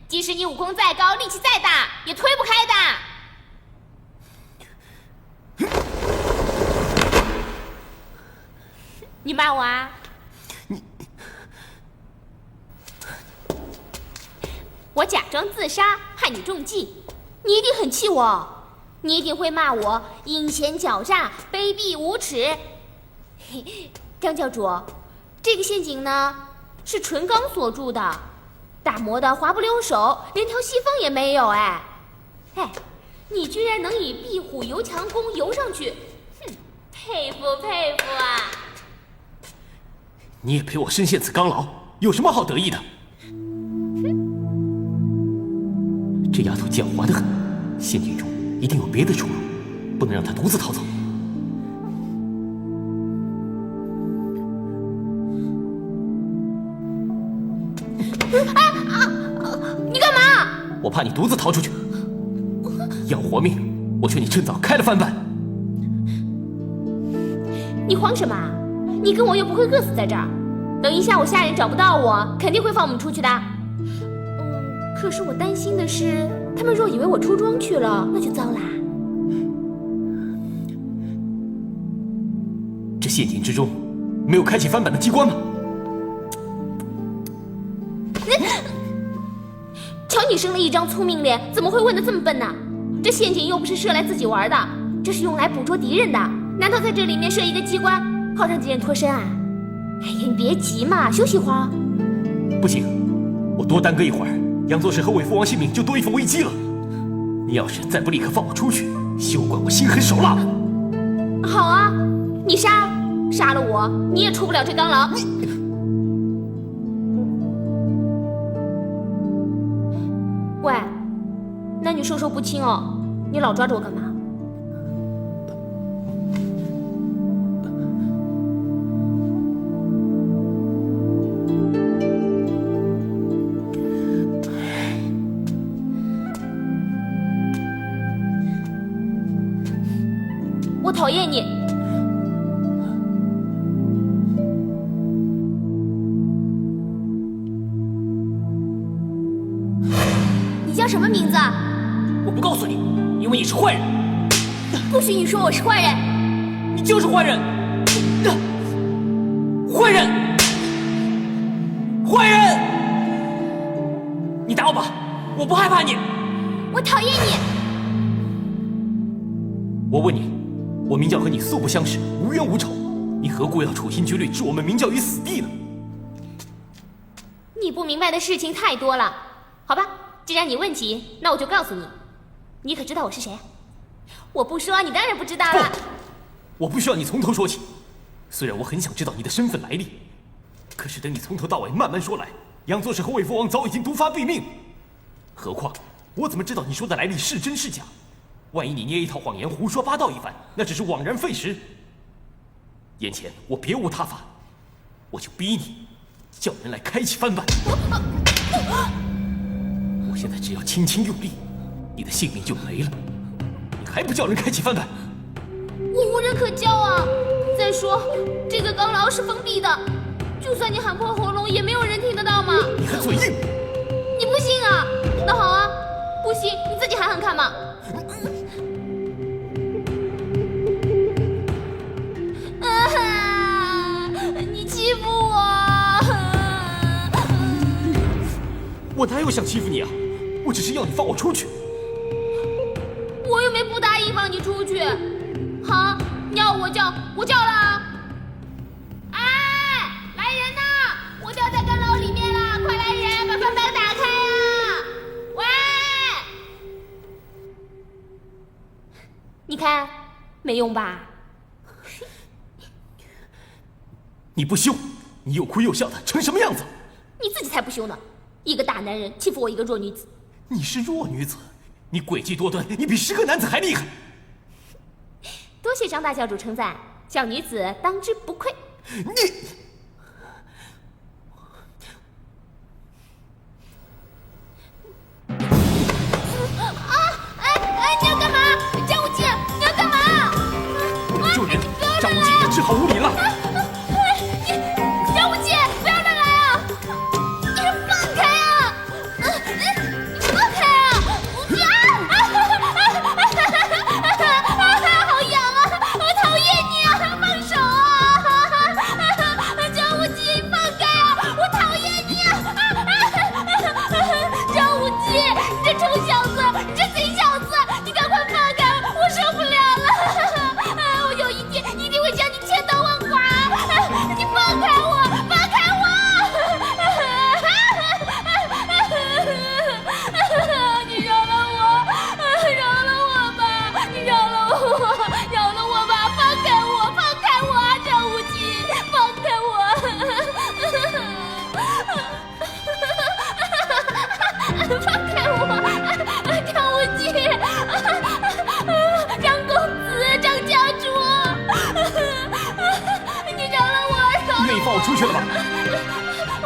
即使你武功再高，力气再大，也推不开的。你骂我啊？我假装自杀，害你中计，你一定很气我，你一定会骂我阴险狡诈、卑鄙无耻。张教主，这个陷阱呢是纯钢锁住的。打磨的滑不溜手，连条细缝也没有哎！哎，你居然能以壁虎游墙功游上去，哼，佩服佩服啊！你也陪我深陷此钢牢，有什么好得意的？这丫头狡猾得很，陷阱中一定有别的出路，不能让她独自逃走。你干嘛？我怕你独自逃出去。要活命，我劝你趁早开了翻版。你慌什么？你跟我又不会饿死在这儿。等一下我下人找不到我，肯定会放我们出去的。可是我担心的是，他们若以为我出庄去了，那就糟啦。这陷阱之中没有开启翻版的机关吗？瞧你生了一张聪明脸，怎么会问得这么笨呢？这陷阱又不是设来自己玩的，这是用来捕捉敌人的。难道在这里面设一个机关，好让敌人脱身啊？哎呀，你别急嘛，休息会儿。不行，我多耽搁一会儿，杨作士和韦父王性命就多一份危机了。你要是再不立刻放我出去，休怪我心狠手辣。好啊，你杀了我，你也出不了这钢牢。喂，那你授受不亲哦，你老抓着我干嘛？我讨厌你。你叫什么名字？我不告诉你，因为你是坏人。不许你说我是坏人。你就是坏人！坏人！坏人！你打我吧，我不害怕你。我讨厌你。我问你，我明教和你素不相识，无冤无仇，你何故要处心积虑置我们明教于死地呢？你不明白的事情太多了。好吧，既然你问起，那我就告诉你。你可知道我是谁？我不说，你当然不知道了。不，我不需要你从头说起。虽然我很想知道你的身份来历，可是等你从头到尾慢慢说来，杨作士和魏父王早已经毒发毙命。何况我怎么知道你说的来历是真是假？万一你捏一套谎言胡说八道一番，那只是枉然费时。眼前我别无他法，我就逼你叫人来开启翻版。我现在只要轻轻用力，你的性命就没了。你还不叫人开启翻版？我无人可叫啊！再说，这个钢牢是封闭的，就算你喊破喉咙，也没有人听得到嘛。你还嘴硬？你不信啊？那好啊，不信你自己喊喊看嘛。你欺负我！我哪有想欺负你啊？我只是要你放我出去。我又没不答应放你出去。好，你要我叫，我叫了啊！哎，来人呐！我掉在钢牢里面了，快来人，把翻板打开啊！喂！你看，没用吧？你不羞，你又哭又笑的成什么样子？你自己才不羞呢！一个大男人欺负我一个弱女子。你是弱女子，你诡计多端，你比10个男子还厉害。多谢张大教主称赞，小女子当之不愧。你。你要干嘛？张无忌，你要干嘛？我救人，张无忌已经治好无礼了。张无忌，不要乱来啊！你放开啊！你放开啊！无忌好痒啊！我讨厌你啊！放手啊！张无忌，放开啊！我讨厌你啊！张无忌，你这臭小子，你这贼小子！你赶快放开，我受不了了！我有一天一定会将你千刀万剐！你放开我，放开我！你饶了我，饶了我吧！你饶了我，饶了我吧！放开我，放开我啊！张无忌，放开我！放开我，张无忌！张公子，张家主，你饶了我！饶了我！愿意放我出去了吧？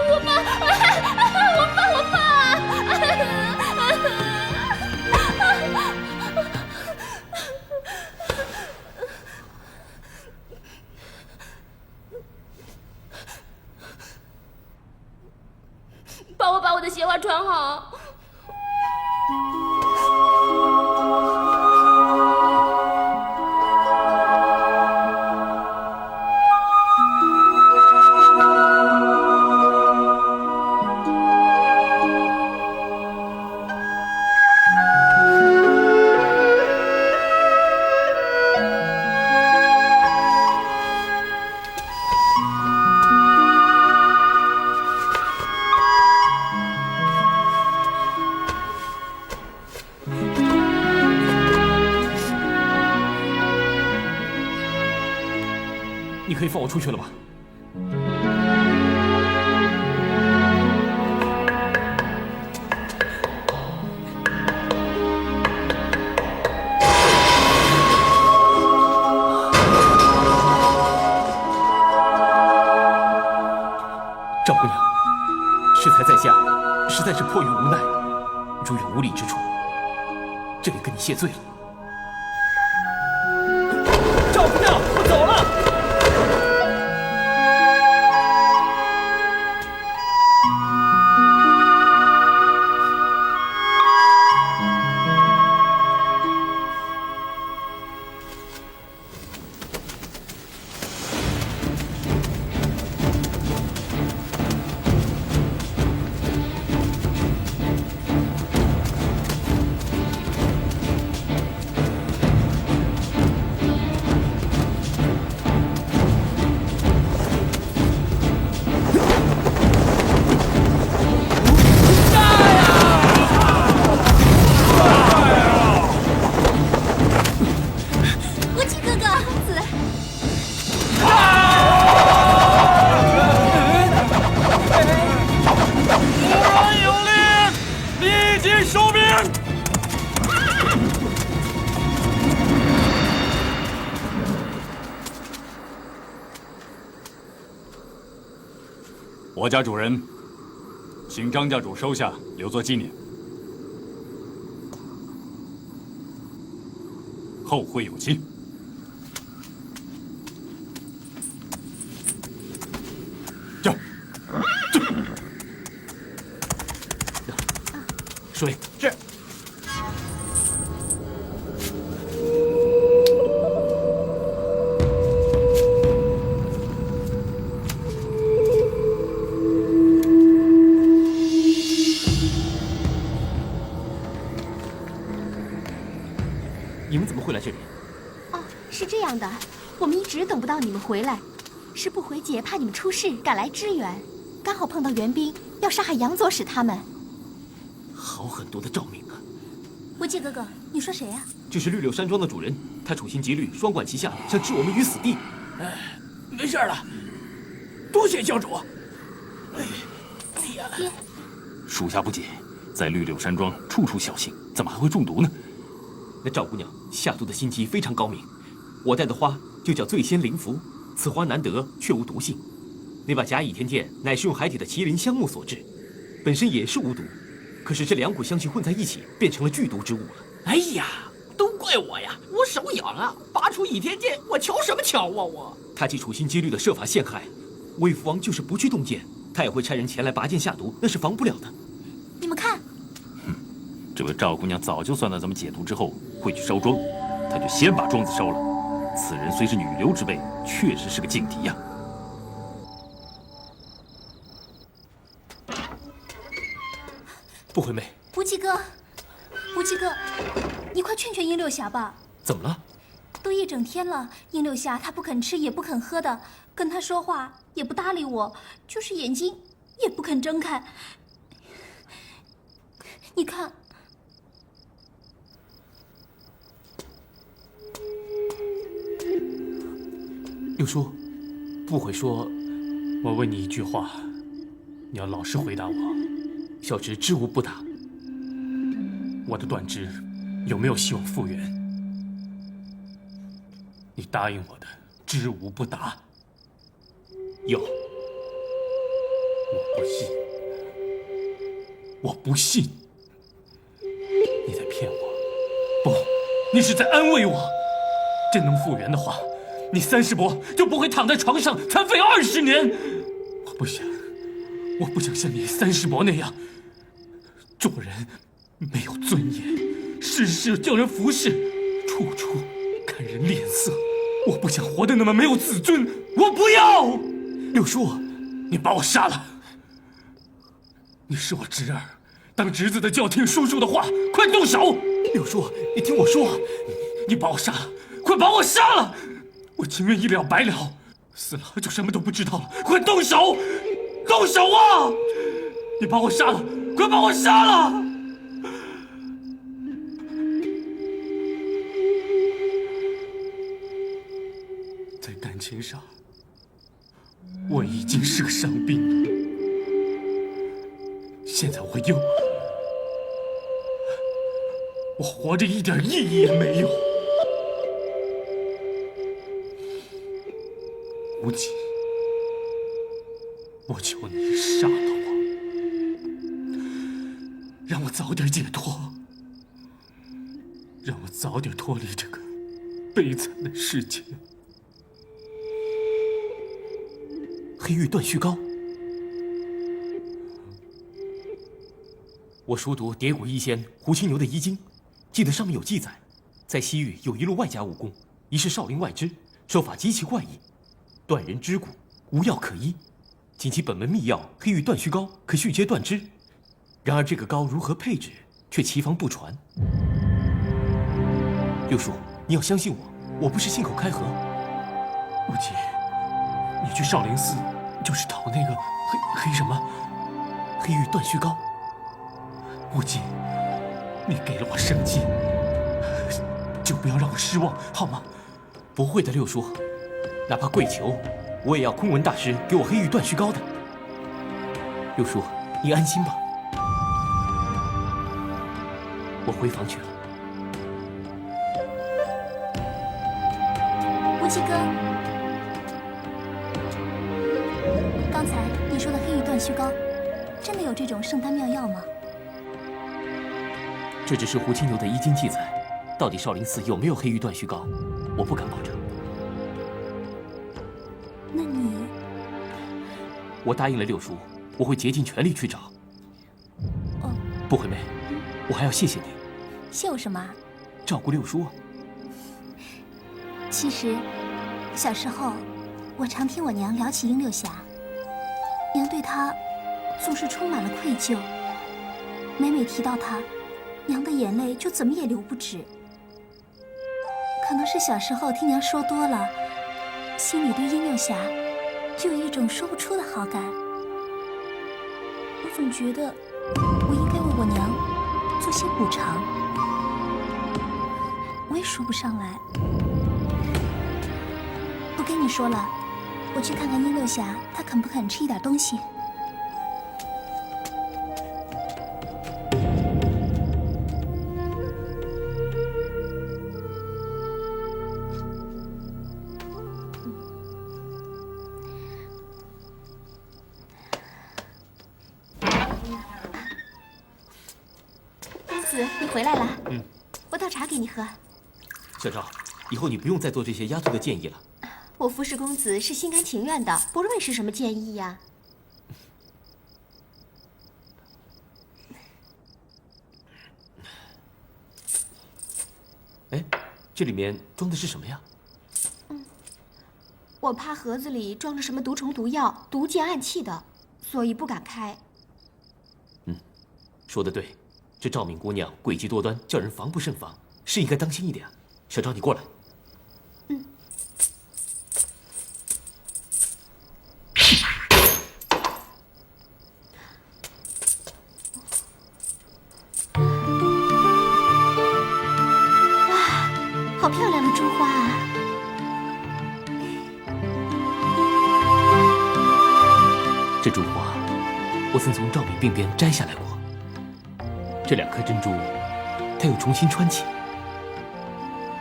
我怕！帮我把我的鞋袜穿好。你可以放我出去了吧？赵姑娘，适才在下，实在是迫于无奈，如有无礼之处，这里跟你谢罪了。赵姑娘，我走了。我家主人，请张家主收下，留作纪念，后会有期。这，水是。你们怎么会来这里？哦，是这样的，我们一直等不到你们回来，师不回姐怕你们出事，赶来支援，刚好碰到援兵要杀害杨左使他们。好狠毒的赵敏啊！无忌哥哥，你说谁呀？这是绿柳山庄的主人，他处心积虑，双管齐下，想置我们于死地。没事了。多谢教主。爹，属下不解，在绿柳山庄处处小心，怎么还会中毒呢？那赵姑娘下毒的心机非常高明，我带的花就叫醉仙灵符，此花难得却无毒性。那把假倚天剑乃是用海底的麒麟香木所制，本身也是无毒，可是这两股香气混在一起，变成了剧毒之物了。哎呀，都怪我呀！我手痒啊，拔出倚天剑，我瞧什么瞧啊我！他既处心积虑的设法陷害，魏福王就是不去动剑，他也会差人前来拔剑下毒，那是防不了的。你们看，这位赵姑娘早就算到咱们解毒之后会去烧庄，她就先把庄子烧了。此人虽是女流之辈，确实是个劲敌呀。不回妹，无忌哥，无忌哥，你快劝劝殷六侠吧。怎么了？都一整天了，殷六侠他不肯吃也不肯喝的，跟他说话也不搭理我，就是眼睛也不肯睁开。你看，六叔，不回说，我问你一句话，你要老实回答我。小侄知无不答。我的断肢有没有希望复原？你答应我的，知无不答。有。我不信，我不信，你在骗我。不，你是在安慰我。真能复原的话，你30伯就不会躺在床上残废20年。我不想像你30伯那样，做人没有尊严，事事叫人服侍，处处看人脸色。我不想活得那么没有自尊，我不要！六叔，你把我杀了！你是我侄儿，当侄子的就要听叔叔的话，快动手！六叔，你听我说，你把我杀了，快把我杀了！我情愿一了百了，死了就什么都不知道了。快动手！动手啊！你把我杀了，快把我杀了！在感情上，我已经是个伤兵了。现在我活着一点意义也没有。无忌，我求你杀了我，让我早点解脱，让我早点脱离这个悲惨的世界。黑玉断续膏，我熟读叠骨医仙胡青牛的医经，记得上面有记载，在西域有一路外家武功，疑是少林外支，手法极其怪异，断人肢骨，无药可医。仅其本门秘药黑玉断续膏可续接断肢，然而这个膏如何配制，却其防不传。六叔，你要相信我，我不是信口开河。无忌，你去少林寺就是讨那个黑什么？黑玉断续膏。无忌，你给了我生机，就不要让我失望，好吗？不会的，六叔，哪怕跪求，我也要坤文大师给我黑玉断续膏的。六叔，你安心吧，我回房去了。无忌哥，刚才你说的黑玉断续膏，真的有这种圣丹妙药吗？这只是胡青牛的医经记载，到底少林寺有没有黑玉断续膏，我不敢保证。那你……我答应了六叔，我会竭尽全力去找。哦，不回妹，我还要谢谢你。谢我什么？照顾六叔。其实，小时候，我常听我娘聊起殷六侠，娘对他总是充满了愧疚，每每提到他，娘的眼泪就怎么也流不止。可能是小时候听娘说多了，心里对殷六侠就有一种说不出的好感。我总觉得我应该为我娘做些补偿，我也说不上来。不跟你说了，我去看看殷六侠，他肯不肯吃一点东西。公子，你回来了。我倒茶给你喝。小赵，以后你不用再做这些丫头的建议了。我服侍公子是心甘情愿的，不论是什么建议呀。哎，这里面装的是什么呀？我怕盒子里装着什么毒虫毒药、毒箭暗器的，所以不敢开。说得对，这赵敏姑娘诡计多端，叫人防不胜防，是应该当心一点啊。小赵，你过来。好漂亮的珠花啊！这珠花，我曾从赵敏鬓边摘下来过。这2颗珍珠，她又重新穿起。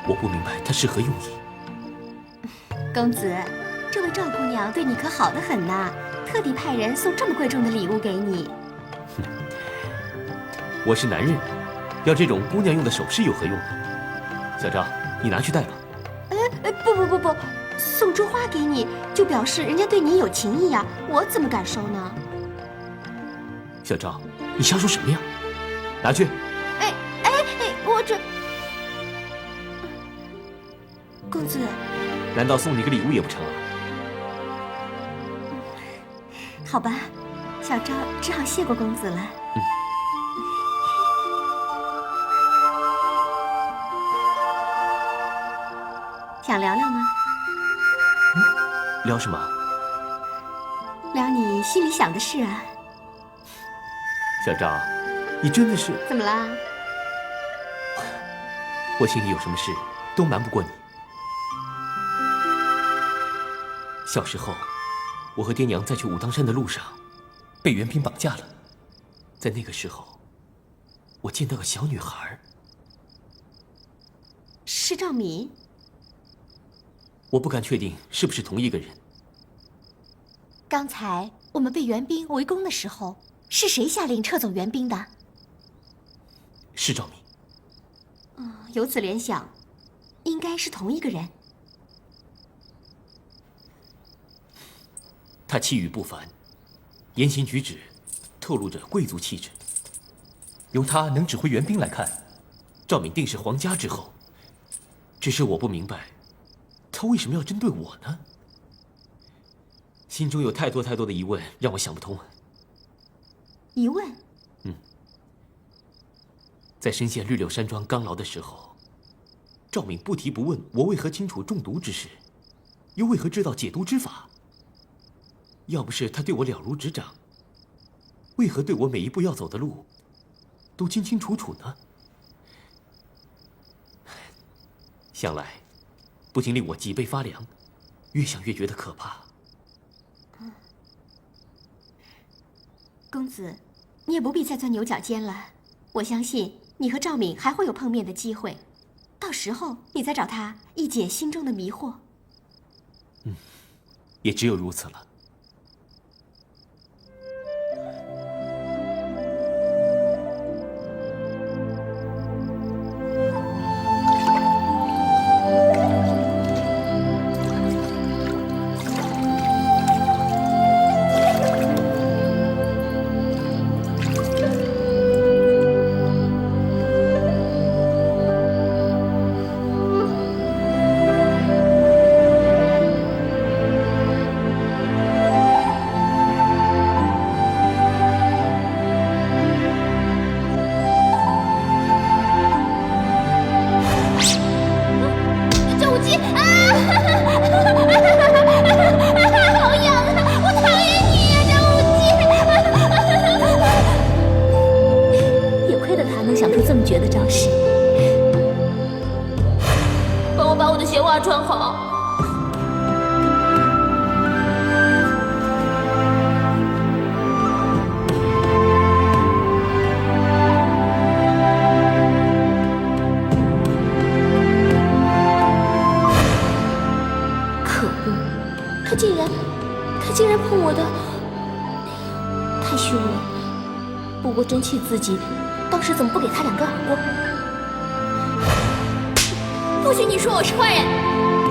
我不明白她是何用意。公子，这位赵姑娘对你可好得很呐，特地派人送这么贵重的礼物给你。我是男人，要这种姑娘用的首饰有何用呢？小赵，你拿去戴吧。不，送珠花给你，就表示人家对你有情意呀，我怎么敢收呢？小赵，你瞎说什么呀？拿去。我这……公子，难道送你个礼物也不成啊？好吧，小昭只好谢过公子了。想聊聊吗？聊什么？聊你心里想的事啊。小赵，你真的是……怎么啦？我心里有什么事都瞒不过你。小时候，我和爹娘在去武当山的路上，被援兵绑架了。在那个时候，我见到个小女孩。是赵敏？我不敢确定是不是同一个人。刚才我们被援兵围攻的时候，是谁下令撤走援兵的？是赵敏。由此联想，应该是同一个人。他气宇不凡，言行举止透露着贵族气质。由他能指挥援兵来看，赵敏定是皇家之后。只是我不明白，他为什么要针对我呢？心中有太多的疑问，让我想不通。疑问？在深陷绿柳山庄刚牢的时候，赵敏不提不问我为何清楚中毒之事，又为何知道解毒之法？要不是他对我了如指掌，为何对我每一步要走的路都清清楚楚呢？想来，不禁令我脊背发凉，越想越觉得可怕。公子，你也不必再钻牛角尖了。我相信你和赵敏还会有碰面的机会，到时候你再找他一解心中的迷惑。也只有如此了。他竟然碰我的，太凶了。不过真气自己当时怎么不给他2个耳光。不许你说我是坏人！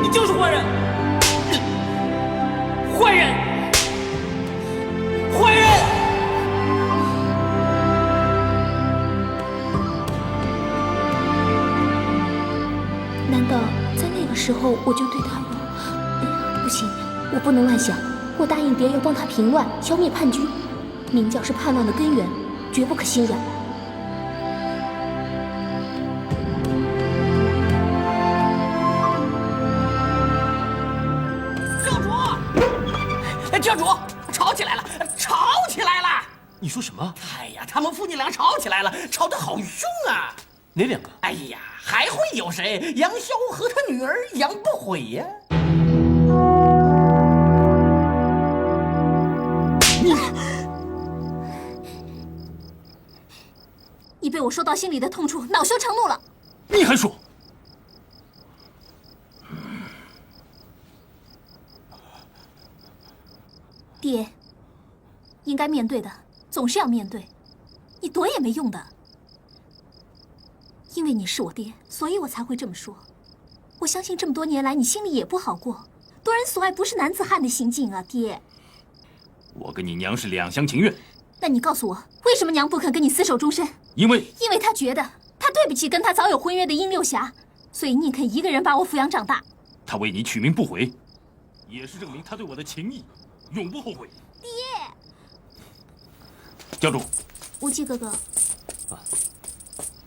你就是坏人！坏人！坏人！难道在那个时候我就对他有……不行，我不能乱想。我答应爹要帮他平乱，消灭叛军。明教是叛乱的根源，绝不可心软。教主，吵起来了！吵起来了！你说什么？哎呀，他们父女俩吵起来了，吵得好凶啊！哪2个？哎呀，还会有谁？杨逍和他女儿杨不悔呀！你被我说到心里的痛处，恼羞成怒了。你还说？爹，应该面对的，总是要面对，你躲也没用的。因为你是我爹，所以我才会这么说。我相信这么多年来，你心里也不好过。夺人所爱不是男子汉的行径啊，爹。我跟你娘是2厢情愿。那你告诉我，为什么娘不肯跟你厮守终身？因为她觉得她对不起跟她早有婚约的殷六侠，所以宁肯一个人把我抚养长大。她为你取名不悔，也是证明她对我的情谊。永不后悔，爹。教主，无忌哥哥，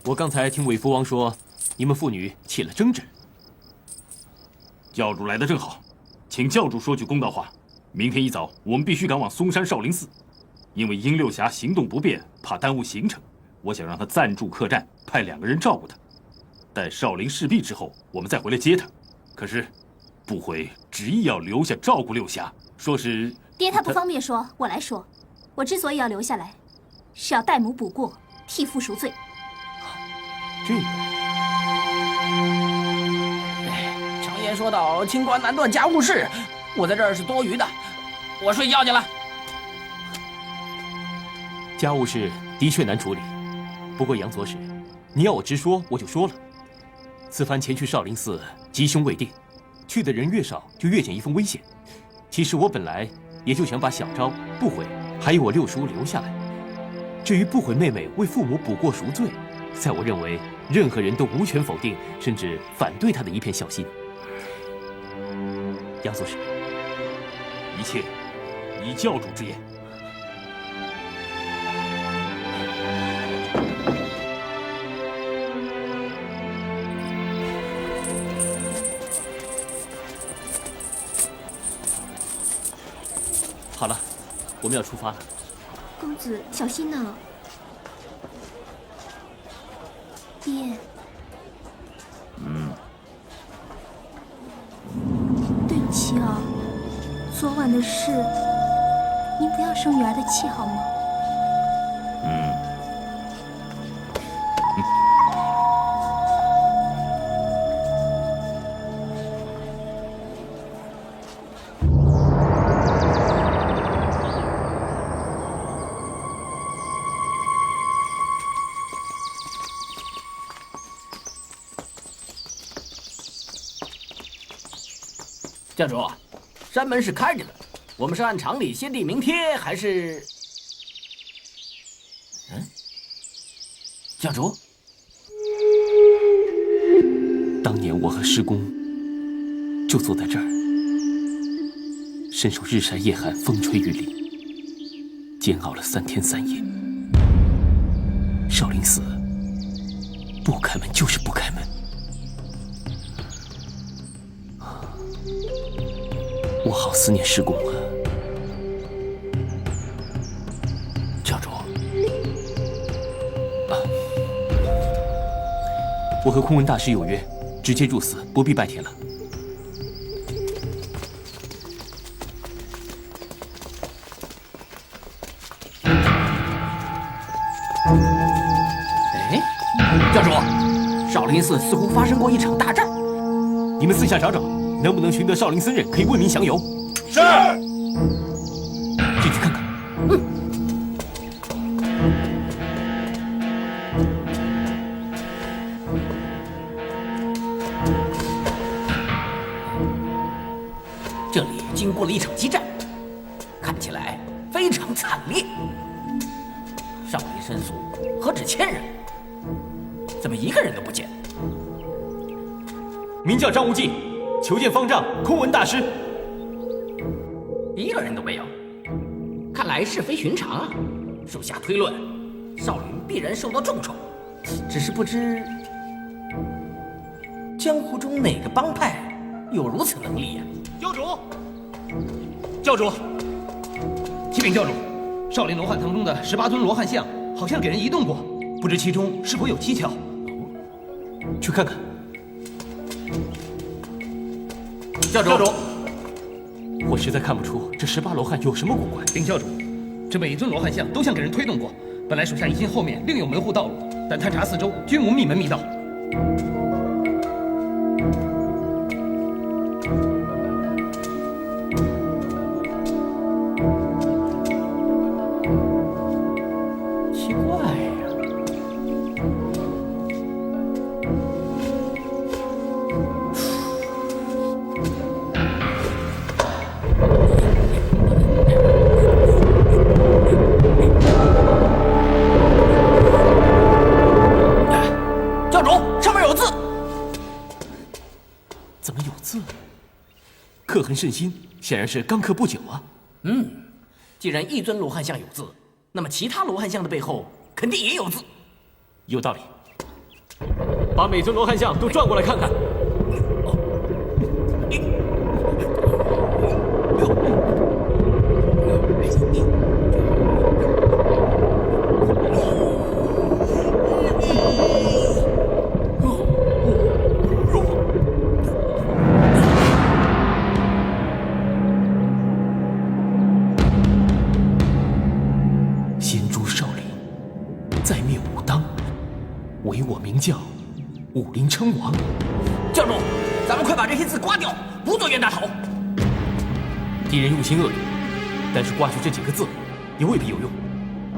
我刚才听韦福王说，你们父女起了争执。教主来的正好，请教主说句公道话。明天一早，我们必须赶往嵩山少林寺，因为殷六侠行动不便，怕耽误行程，我想让他暂住客栈，派2个人照顾他。待少林事毕之后，我们再回来接他。可是，不悔执意要留下照顾六侠。说是爹，他不方便说，我来说。我之所以要留下来，是要代母补过，替父赎罪。这个，常言说道，清官难断家务事，我在这儿是多余的，我睡觉去了。家务事的确难处理，不过杨左使，你要我直说，我就说了。此番前去少林寺，吉凶未定，去的人越少，就越减一分危险。其实我本来也就想把小昭、不悔，还有我六叔留下来。至于不悔妹妹为父母补过赎罪，在我认为，任何人都无权否定，甚至反对她的一片孝心。杨左使，一切依教主之言。好了，我们要出发了。公子小心呐！爹。对不起啊，昨晚的事，您不要生女儿的气好吗？教主，山门是开着的，我们是按常理先递名帖，还是……教主，当年我和师公就坐在这儿，身受日晒夜寒，风吹雨淋，煎熬了3天3夜。少林寺不开门就是不开门。我好思念师公啊！教主，我和空文大师有约，直接入寺，不必拜帖了。哎，教主，少林寺似乎发生过一场大战，你们私下找找。能不能寻得少林僧人可以为民降油？是。进去看看。这里经过了一场激战，看起来非常惨烈。少林神宿何止1000人，怎么一个人都不见？名叫张无忌，求见方丈空文大师。一个人都没有，看来事非寻常啊！属下推论，少林必然受到重创，只是不知江湖中哪个帮派有如此能力呀？教主，教主，启禀教主，少林罗汉堂中的18尊罗汉像好像给人移动过，不知其中是否有蹊跷？去看看。教主，我实在看不出这18罗汉有什么古怪。禀教主，这每一尊罗汉像都像给人推动过。本来属下疑心后面另有门户道路，但探查四周均无密门密道。奇怪呀！教主，上面有字。怎么有字？刻痕甚新，显然是刚刻不久啊。既然一尊罗汉像有字，那么其他罗汉像的背后肯定也有字。有道理。把每尊罗汉像都转过来看看。先诛少林，再灭武当，唯我名教，武林称王。教主，咱们快把这些字刮掉，不做冤大头。敌人用心恶毒，但是刮去这几个字也未必有用。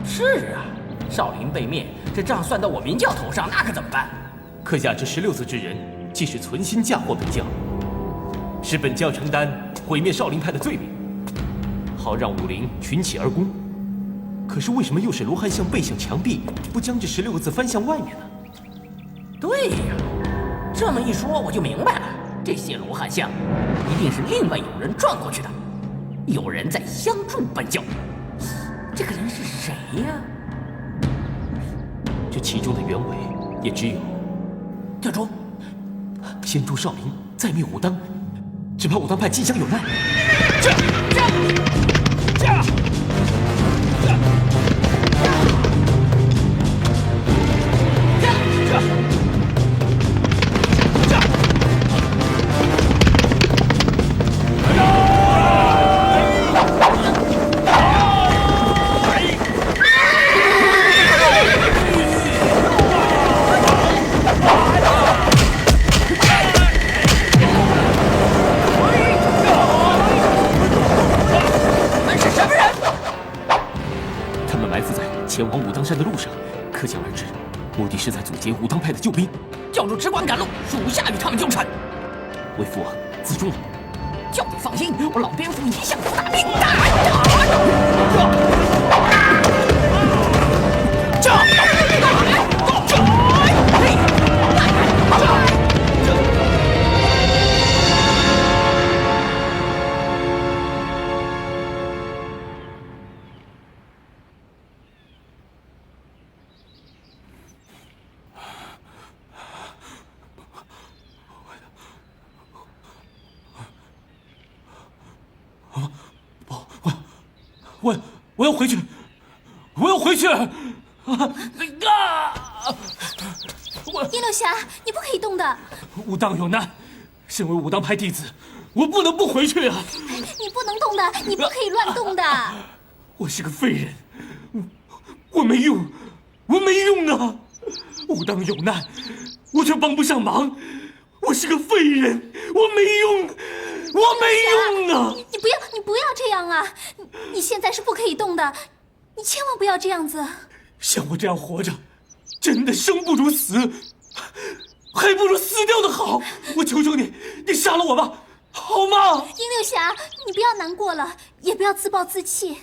是啊，少林被灭，这账算到我明教头上，那可怎么办？刻下这16字之人，既是存心嫁祸本教，使本教承担毁灭少林派的罪名，好让武林群起而攻。可是为什么又是罗汉像背向墙壁，不将这16个字翻向外面呢？对呀，这么一说我就明白了，这些罗汉像一定是另外有人转过去的，有人在相助本教。这个人是谁呀？这其中的原委也只有教主，先诛少林，再灭武当，只怕武当派即将有难。前往武当山的路上，可想而知，目的是在阻截武当派的救兵。教主只管赶路，属下与他们纠缠。为父自重。教主放心，我老蝙蝠一向不打命。我要回去，我要回去！叶六侠，你不可以动的。武当有难，身为武当派弟子，我不能不回去啊！你不能动的，你不可以乱动的。我是个废人，我没用，我没用啊！武当有难，我却帮不上忙，我是个废人，我没用，我没用啊！你不啊，你现在是不可以动的，你千万不要这样子。像我这样活着，真的生不如死，还不如死掉的好。我求求你，你杀了我吧，好吗？殷六侠，你不要难过了，也不要自暴自弃，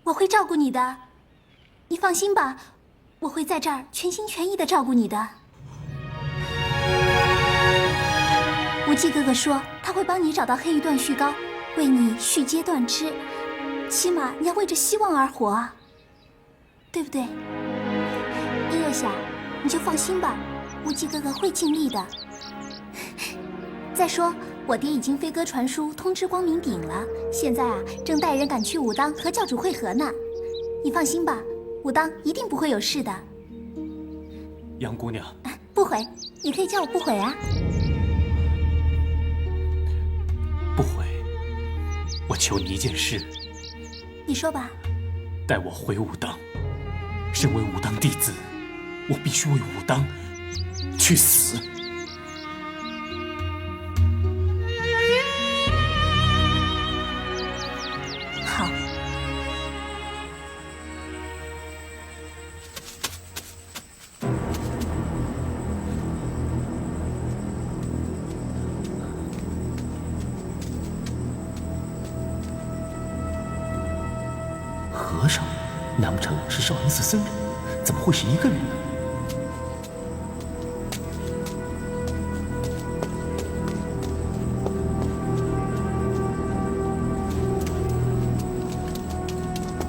我会照顾你的，你放心吧，我会在这儿全心全意的照顾你的。无忌哥哥说他会帮你找到黑玉断续膏，为你续接断肢，起码你要为着希望而活啊，对不对？殷六侠，你就放心吧，无忌哥哥会尽力的。再说，我爹已经飞鸽传书通知光明顶了，现在啊正带人赶去武当和教主会合呢。你放心吧，武当一定不会有事的。杨姑娘，不悔，你可以叫我不悔啊。不悔，我求你一件事。你说吧。带我回武当。身为武当弟子，我必须为武当去死。好。和尚，难不成是少林寺僧人？怎么会是一个人呢？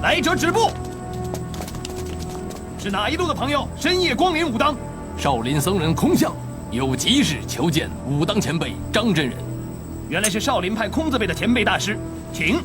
来者止步！是哪一路的朋友深夜光临武当？少林僧人空相，有急事求见武当前辈张真人。原来是少林派空字辈的前辈大师，请。